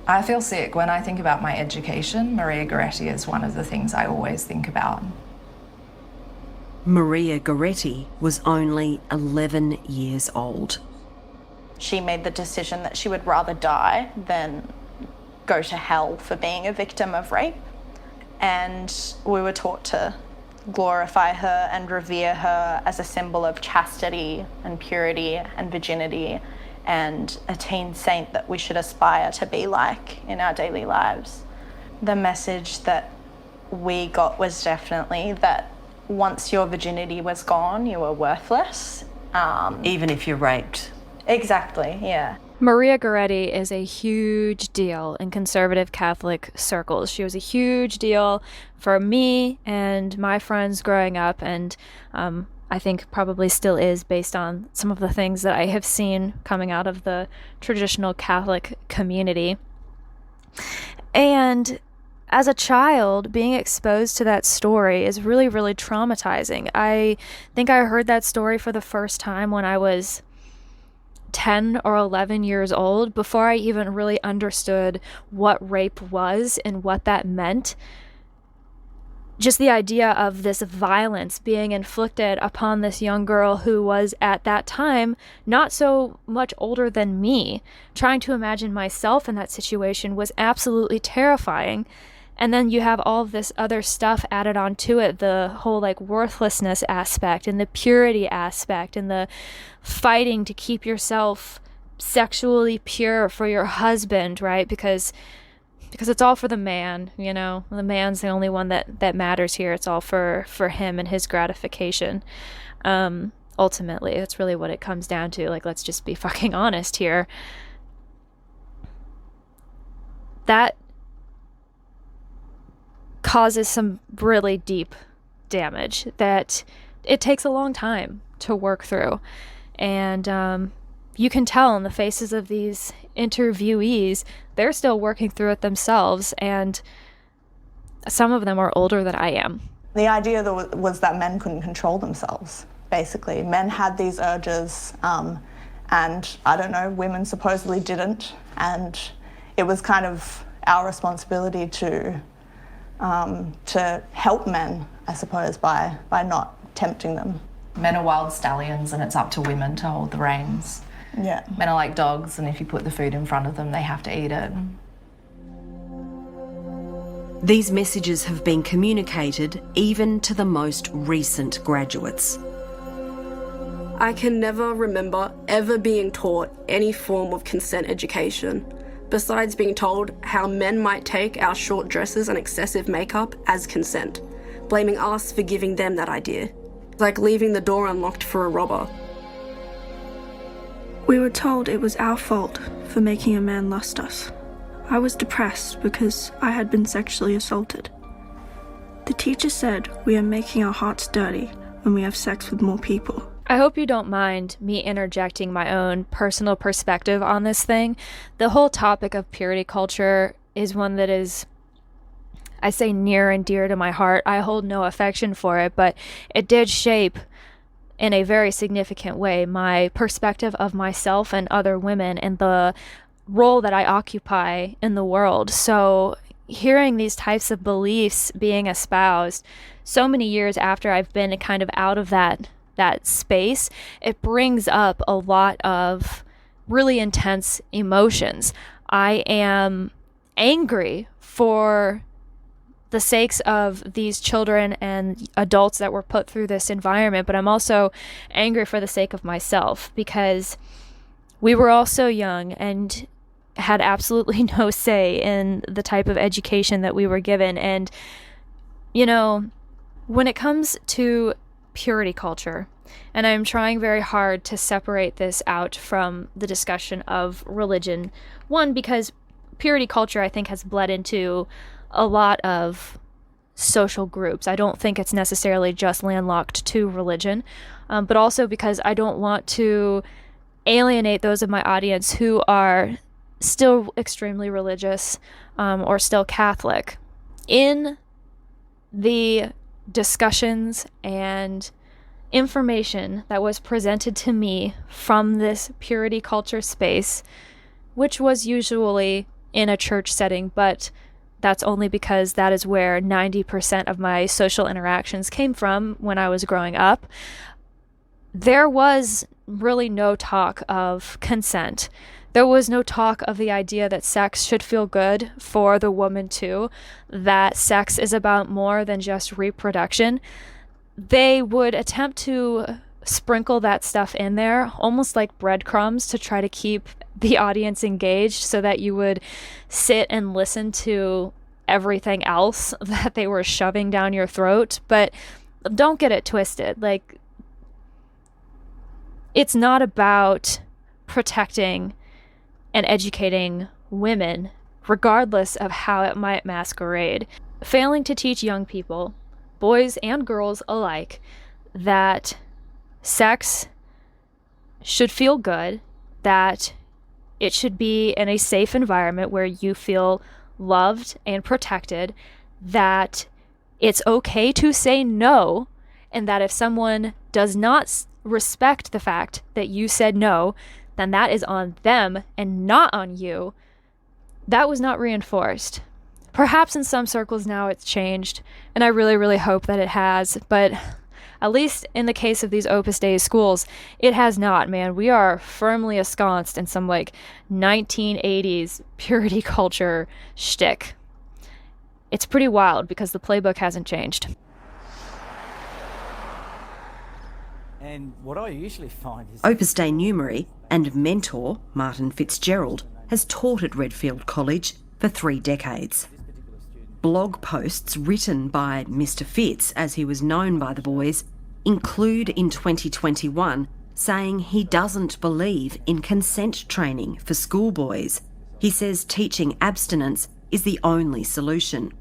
I feel sick when I think about my education. Maria Goretti is one of the things I always think about. Maria Goretti was only 11 years old. She made the decision that she would rather die than go to hell for being a victim of rape. And we were taught to glorify her and revere her as a symbol of chastity and purity and virginity, and a teen saint that we should aspire to be like in our daily lives. The message that we got was definitely that once your virginity was gone, you were worthless. Even if you're raped. Exactly, yeah. Maria Goretti is a huge deal in conservative Catholic circles. She was a huge deal for me and my friends growing up, and I think probably still is, based on some of the things that I have seen coming out of the traditional Catholic community. And as a child, being exposed to that story is really, really traumatizing. I think I heard that story for the first time when I was 10 or 11 years old, before I even really understood what rape was and what that meant. Just the idea of this violence being inflicted upon this young girl who was at that time not so much older than me, trying to imagine myself in that situation was absolutely terrifying. And then you have all of this other stuff added onto it, the whole like worthlessness aspect and the purity aspect and the fighting to keep yourself sexually pure for your husband, right? Because it's all for the man, you know. The man's the only one that matters here. It's all for him and his gratification. Ultimately, that's really what it comes down to. Like, let's just be fucking honest here. That causes some really deep damage that it takes a long time to work through. And you can tell in the faces of these interviewees, they're still working through it themselves, and some of them are older than I am. The idea was that men couldn't control themselves, basically. Men had these urges, and I don't know, women supposedly didn't, and it was kind of our responsibility to help men, I suppose, by not tempting them. Men are wild stallions and it's up to women to hold the reins. Yeah. Men are like dogs, and if you put the food in front of them, they have to eat it. These messages have been communicated even to the most recent graduates. I can never remember ever being taught any form of consent education, besides being told how men might take our short dresses and excessive makeup as consent, blaming us for giving them that idea. It's like leaving the door unlocked for a robber. We were told it was our fault for making a man lust us. I was depressed because I had been sexually assaulted. The teacher said we are making our hearts dirty when we have sex with more people. I hope you don't mind me interjecting my own personal perspective on this thing. The whole topic of purity culture is one that is, I say, near and dear to my heart. I hold no affection for it, but it did shape in a very significant way my perspective of myself and other women and the role that I occupy in the world. So hearing these types of beliefs being espoused so many years after I've been kind of out of that space, it brings up a lot of really intense emotions. I am angry for the sakes of these children and adults that were put through this environment, but I'm also angry for the sake of myself, because we were all so young and had absolutely no say in the type of education that we were given. And, you know, when it comes to purity culture, and I'm trying very hard to separate this out from the discussion of religion, one, because purity culture, I think, has bled into a lot of social groups. I don't think it's necessarily just landlocked to religion, but also because I don't want to alienate those of my audience who are still extremely religious or still Catholic. In the discussions and information that was presented to me from this purity culture space, which was usually in a church setting, but that's only because that is where 90% of my social interactions came from when I was growing up, there was really no talk of consent. There was no talk of the idea that sex should feel good for the woman too, that sex is about more than just reproduction. They would attempt to sprinkle that stuff in there, almost like breadcrumbs, to try to keep the audience engaged so that you would sit and listen to everything else that they were shoving down your throat. But don't get it twisted. Like, it's not about protecting and educating women, regardless of how it might masquerade. Failing to teach young people, boys and girls alike, that sex should feel good, that it should be in a safe environment where you feel loved and protected, that it's okay to say no, and that if someone does not respect the fact that you said no, then that is on them and not on you. That was not reinforced. Perhaps in some circles now it's changed, and I really, really hope that it has, but at least in the case of these Opus Dei schools, it has not, man. We are firmly ensconced in some 1980s purity culture shtick. It's pretty wild because the playbook hasn't changed. And what I usually find is... Opus Dei numerary and mentor Martin Fitzgerald has taught at Redfield College for 3 decades. Blog posts written by Mr. Fitz, as he was known by the boys, include in 2021 saying he doesn't believe in consent training for schoolboys. He says teaching abstinence is the only solution.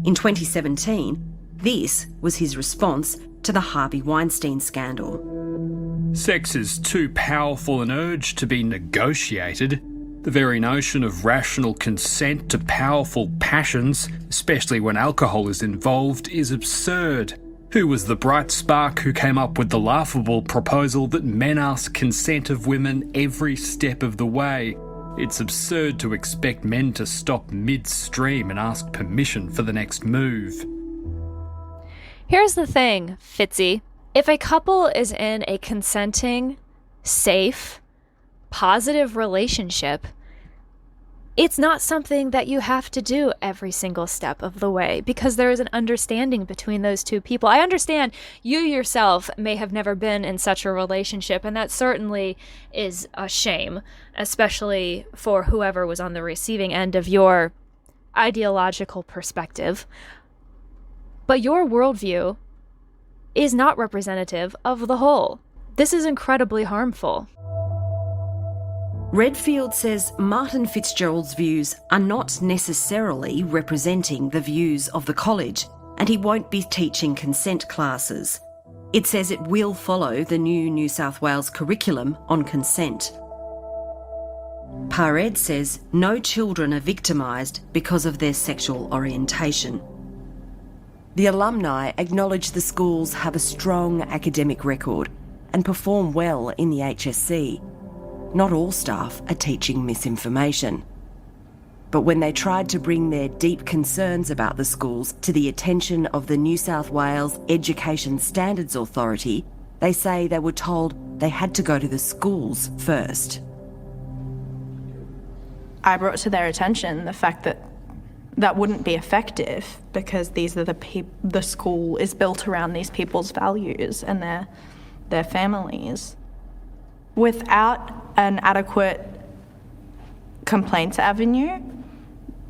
In 2017, this was his response to the Harvey Weinstein scandal. Sex is too powerful an urge to be negotiated. The very notion of rational consent to powerful passions, especially when alcohol is involved, is absurd. Who was the bright spark who came up with the laughable proposal that men ask consent of women every step of the way? It's absurd to expect men to stop midstream and ask permission for the next move. Here's the thing, Fitzy. If a couple is in a consenting, safe, positive relationship, it's not something that you have to do every single step of the way because there is an understanding between those two people. I understand you yourself may have never been in such a relationship, and that certainly is a shame, especially for whoever was on the receiving end of your ideological perspective. But your worldview is not representative of the whole. This is incredibly harmful. Redfield says Martin Fitzgerald's views are not necessarily representing the views of the college, and he won't be teaching consent classes. It says it will follow the new New South Wales curriculum on consent. Pared says no children are victimised because of their sexual orientation. The alumni acknowledge the schools have a strong academic record and perform well in the HSC. Not all staff are teaching misinformation. But when they tried to bring their deep concerns about the schools to the attention of the New South Wales Education Standards Authority, they say they were told they had to go to the schools first. I brought to their attention the fact that that wouldn't be effective because these are the school is built around these people's values and their families. Without an adequate complaints avenue,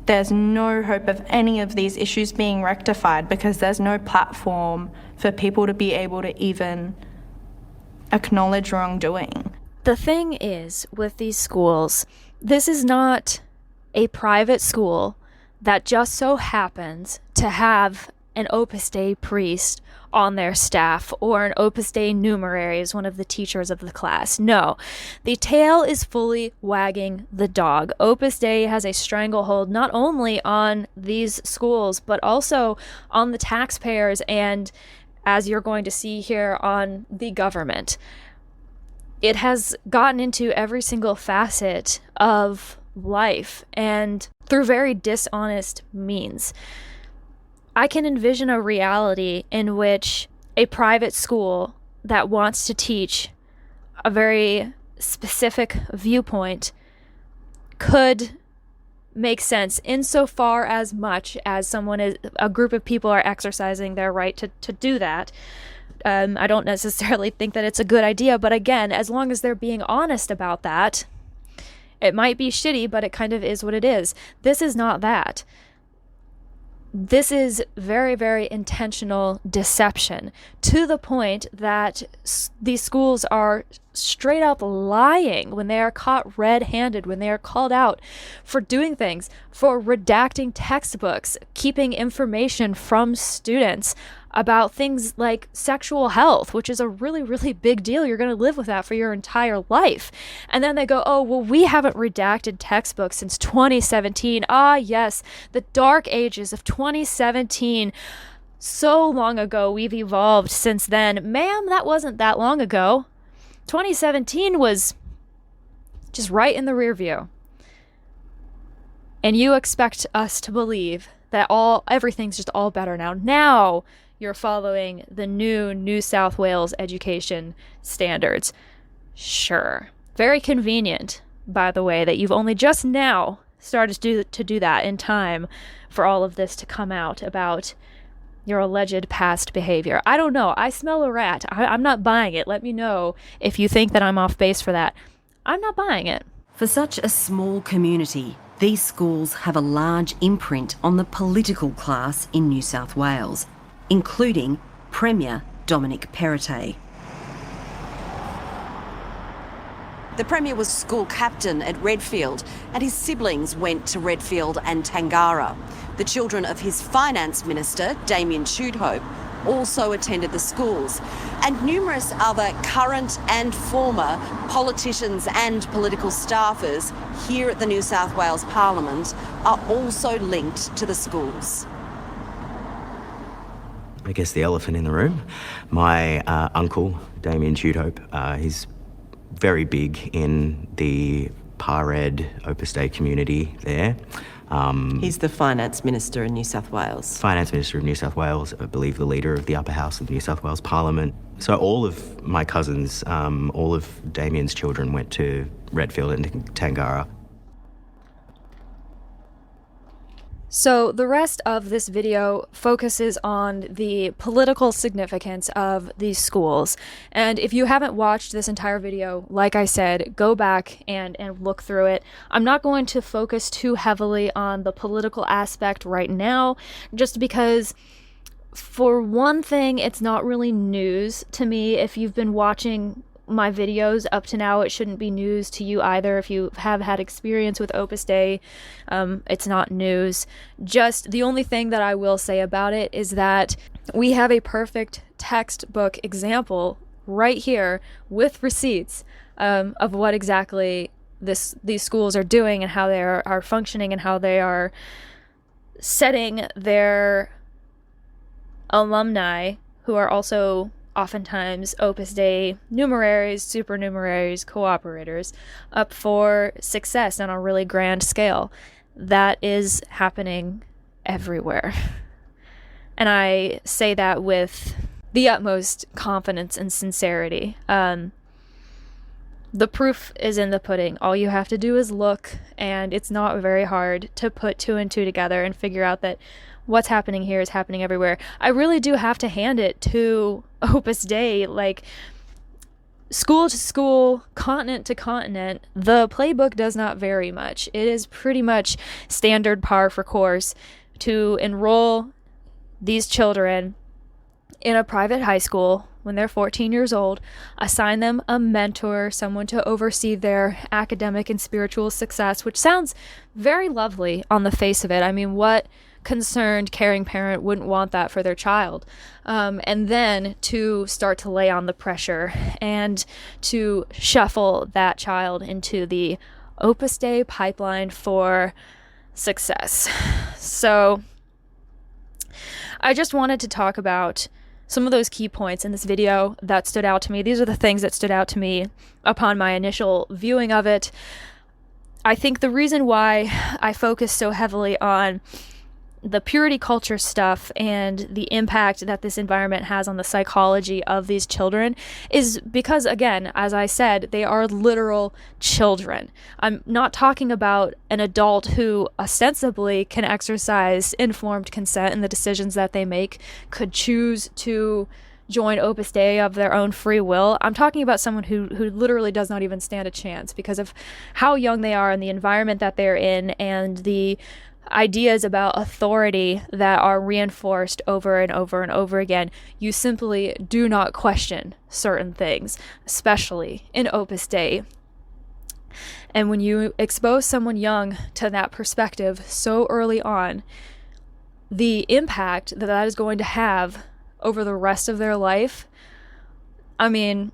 there's no hope of any of these issues being rectified because there's no platform for people to be able to even acknowledge wrongdoing. The thing is, with these schools, this is not a private school that just so happens to have an Opus Dei priest on their staff or an Opus Dei numerary as one of the teachers of the class. No, the tail is fully wagging the dog. Opus Dei has a stranglehold not only on these schools, but also on the taxpayers and, as you're going to see here, on the government. It has gotten into every single facet of life and through very dishonest means. I can envision a reality in which a private school that wants to teach a very specific viewpoint could make sense insofar as much as a group of people are exercising their right to do that. I don't necessarily think that it's a good idea, but again, as long as they're being honest about that, it might be shitty, but it kind of is what it is. This is not that. This is very, very intentional deception to the point that these schools are straight up lying when they are caught red-handed, when they are called out for doing things, for redacting textbooks, keeping information from students. about things like sexual health, which is a really, really big deal. You're going to live with that for your entire life. And then they go, oh, well, we haven't redacted textbooks since 2017. Ah, yes, the dark ages of 2017. So long ago, we've evolved since then. Ma'am, that wasn't that long ago. 2017 was just right in the rear view. And you expect us to believe that everything's just all better now. Now you're following the New South Wales education standards. Sure. Very convenient, by the way, that you've only just now started to do that in time for all of this to come out about your alleged past behavior. I don't know. I smell a rat. I'm not buying it. Let me know if you think that I'm off base for that. I'm not buying it. For such a small community, these schools have a large imprint on the political class in New South Wales, including Premier Dominic Perrottet. The Premier was school captain at Redfield, and his siblings went to Redfield and Tangara. The children of his finance minister, Damien Tudhope, also attended the schools, and numerous other current and former politicians and political staffers here at the New South Wales Parliament are also linked to the schools. I guess the elephant in the room, my uncle, Damien Tudhope, he's very big in the Pared Opus Dei community there. He's the Finance Minister in New South Wales. Finance Minister of New South Wales, I believe the leader of the upper house of the New South Wales Parliament. So all of my cousins, all of Damien's children went to Redfield and Tangara. So the rest of this video focuses on the political significance of these schools. And if you haven't watched this entire video, like I said, go back and look through it. I'm not going to focus too heavily on the political aspect right now, just because for one thing, it's not really news to me. If you've been watching my videos up to now, it shouldn't be news to you either. If you have had experience with Opus Dei, it's not news. Just the only thing that I will say about it is that we have a perfect textbook example right here with receipts of what exactly these schools are doing and how they are functioning and how they are setting their alumni, who are also oftentimes Opus Dei numeraries, supernumeraries, cooperators, up for success on a really grand scale. That is happening everywhere. And I say that with the utmost confidence and sincerity. The proof is in the pudding. All you have to do is look, and it's not very hard to put two and two together and figure out that what's happening here is happening everywhere. I really do have to hand it to Opus Dei, like school to school, continent to continent, the playbook does not vary much. It is pretty much standard par for course to enroll these children in a private high school when they're 14 years old, assign them a mentor, someone to oversee their academic and spiritual success, which sounds very lovely on the face of it. I mean, what concerned, caring parent wouldn't want that for their child? And then to start to lay on the pressure and to shuffle that child into the Opus Dei pipeline for success. So I just wanted to talk about some of those key points in this video that stood out to me. These are the things that stood out to me upon my initial viewing of it. I think the reason why I focus so heavily on the purity culture stuff and the impact that this environment has on the psychology of these children is because, again, as I said, they are literal children. I'm not talking about an adult who ostensibly can exercise informed consent in the decisions that they make, could choose to join Opus Dei of their own free will. I'm talking about someone who literally does not even stand a chance because of how young they are and the environment that they're in and the ideas about authority that are reinforced over and over and over again. You simply do not question certain things, especially in Opus Dei. And when you expose someone young to that perspective so early on, the impact that is going to have over the rest of their life, I mean,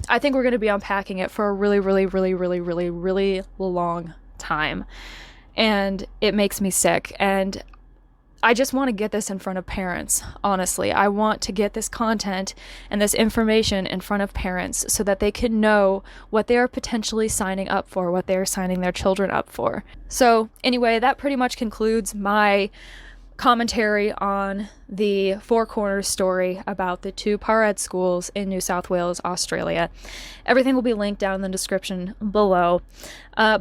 I think we're going to be unpacking it for a really, really, really, really, really, really long time. And it makes me sick. And I just want to get this in front of parents, honestly. I want to get this content and this information in front of parents so that they can know what they are potentially signing up for, what they're signing their children up for. So anyway, that pretty much concludes my commentary on the Four Corners story about the 2 Parad schools in New South Wales, Australia. Everything will be linked down in the description below.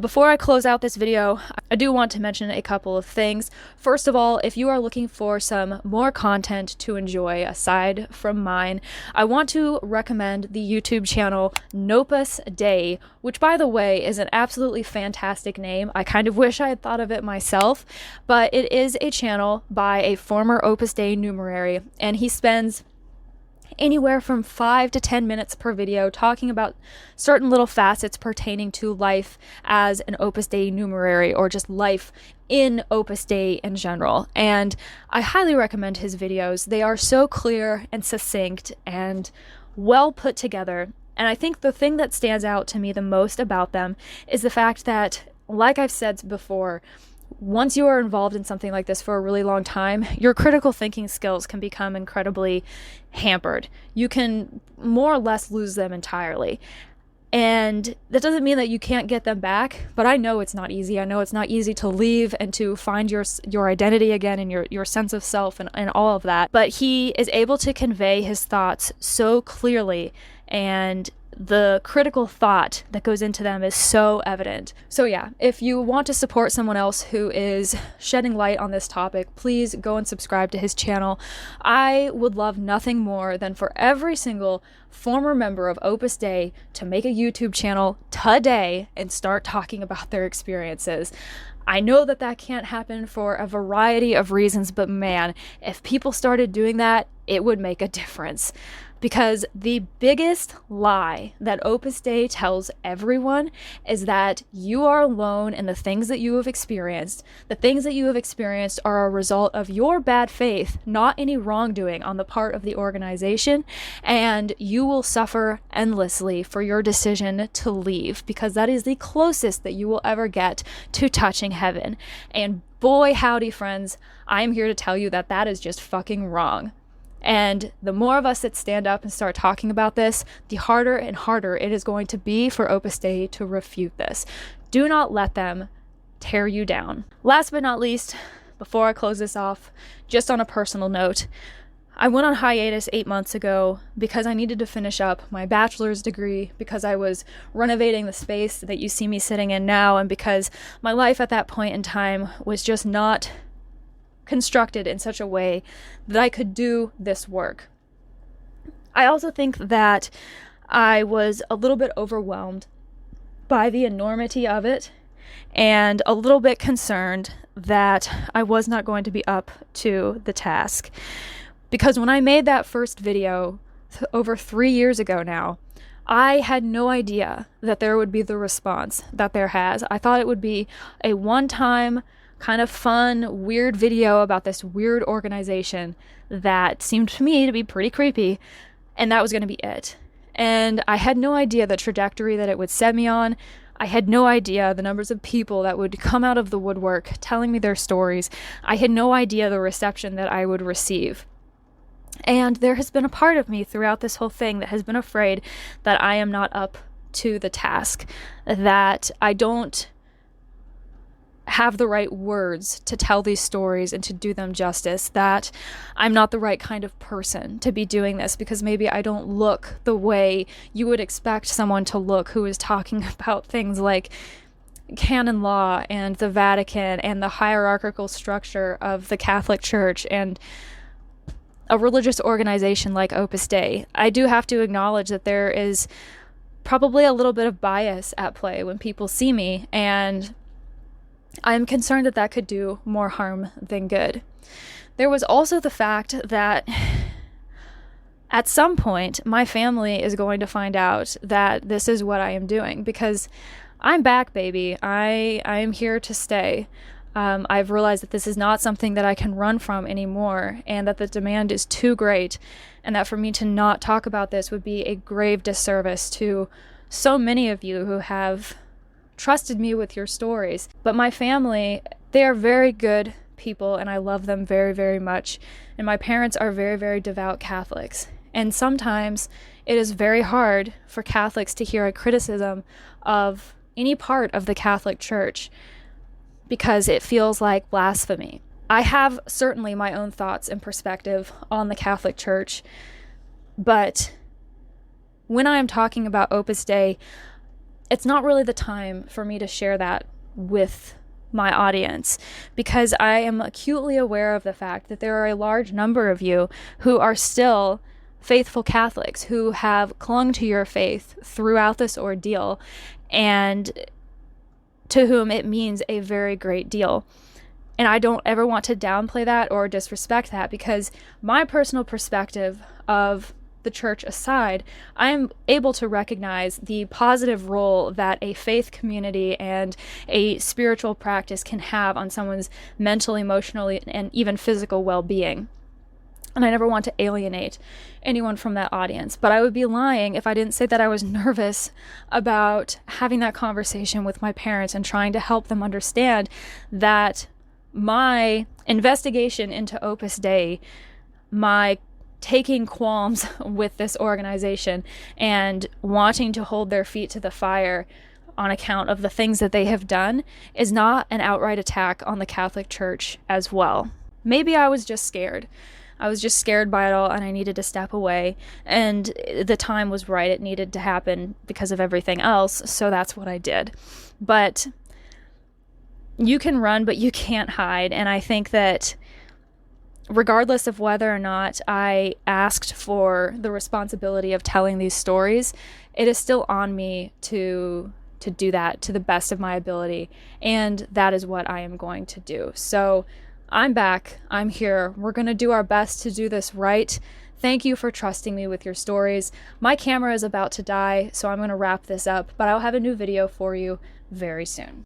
Before I close out this video, I do want to mention a couple of things. First of all, if you are looking for some more content to enjoy aside from mine, I want to recommend the YouTube channel Opus Dei, which, by the way, is an absolutely fantastic name. I kind of wish I had thought of it myself, but it is a channel by a former Opus Dei numerary, and he spends anywhere from 5 to 10 minutes per video talking about certain little facets pertaining to life as an Opus Dei numerary, or just life in Opus Dei in general. And I highly recommend his videos. They are so clear and succinct and well put together. And I think the thing that stands out to me the most about them is the fact that, like I've said before, once you are involved in something like this for a really long time, your critical thinking skills can become incredibly hampered. You can more or less lose them entirely. And that doesn't mean that you can't get them back, but I know it's not easy. I know it's not easy to leave and to find your identity again and your sense of self and all of that. But he is able to convey his thoughts so clearly, and the critical thought that goes into them is so evident. So yeah, if you want to support someone else who is shedding light on this topic, please go and subscribe to his channel. I would love nothing more than for every single former member of Opus Dei to make a YouTube channel today and start talking about their experiences. I know that that can't happen for a variety of reasons, but man, if people started doing that, it would make a difference. Because the biggest lie that Opus Dei tells everyone is that you are alone in the things that you have experienced. The things that you have experienced are a result of your bad faith, not any wrongdoing on the part of the organization, and you will suffer endlessly for your decision to leave, because that is the closest that you will ever get to touching heaven. And boy howdy, friends, I'm here to tell you that that is just fucking wrong. And the more of us that stand up and start talking about this, the harder and harder it is going to be for Opus Dei to refute this. Do not let them tear you down. Last but not least, before I close this off, just on a personal note, I went on hiatus 8 months ago because I needed to finish up my bachelor's degree, because I was renovating the space that you see me sitting in now, and because my life at that point in time was just not constructed in such a way that I could do this work. I also think that I was a little bit overwhelmed by the enormity of it, and a little bit concerned that I was not going to be up to the task. Because when I made that first video over 3 years ago now, I had no idea that there would be the response that there has. I thought it would be a one-time kind of fun, weird video about this weird organization that seemed to me to be pretty creepy, and that was going to be it. And I had no idea the trajectory that it would set me on. I had no idea the numbers of people that would come out of the woodwork telling me their stories. I had no idea the reception that I would receive. And there has been a part of me throughout this whole thing that has been afraid that I am not up to the task, that I don't have the right words to tell these stories and to do them justice, that I'm not the right kind of person to be doing this, because maybe I don't look the way you would expect someone to look who is talking about things like canon law and the Vatican and the hierarchical structure of the Catholic Church and a religious organization like Opus Dei. I do have to acknowledge that there is probably a little bit of bias at play when people see me, and I'm concerned that that could do more harm than good. There was also the fact that at some point my family is going to find out that this is what I am doing, because I'm back, baby. I am here to stay. I've realized that this is not something that I can run from anymore, and that the demand is too great, and that for me to not talk about this would be a grave disservice to so many of you who have trusted me with your stories. But my family, they are very good people, and I love them very, very much. And my parents are very, very devout Catholics. And sometimes it is very hard for Catholics to hear a criticism of any part of the Catholic Church because it feels like blasphemy. I have certainly my own thoughts and perspective on the Catholic Church, but when I am talking about Opus Dei, it's not really the time for me to share that with my audience, because I am acutely aware of the fact that there are a large number of you who are still faithful Catholics, who have clung to your faith throughout this ordeal, and to whom it means a very great deal. And I don't ever want to downplay that or disrespect that, because my personal perspective of the church aside, I am able to recognize the positive role that a faith community and a spiritual practice can have on someone's mental, emotional, and even physical well-being. And I never want to alienate anyone from that audience. But I would be lying if I didn't say that I was nervous about having that conversation with my parents and trying to help them understand that my investigation into Opus Dei, my taking qualms with this organization and wanting to hold their feet to the fire on account of the things that they have done, is not an outright attack on the Catholic Church as well. Maybe I was just scared. I was just scared by it all, and I needed to step away, and the time was right. It needed to happen because of everything else, so that's what I did. But you can run, but you can't hide, and I think that regardless of whether or not I asked for the responsibility of telling these stories, it is still on me to do that to the best of my ability, and that is what I am going to do. So I'm back. I'm here. We're going to do our best to do this right. Thank you for trusting me with your stories. My camera is about to die, so I'm going to wrap this up, but I'll have a new video for you very soon.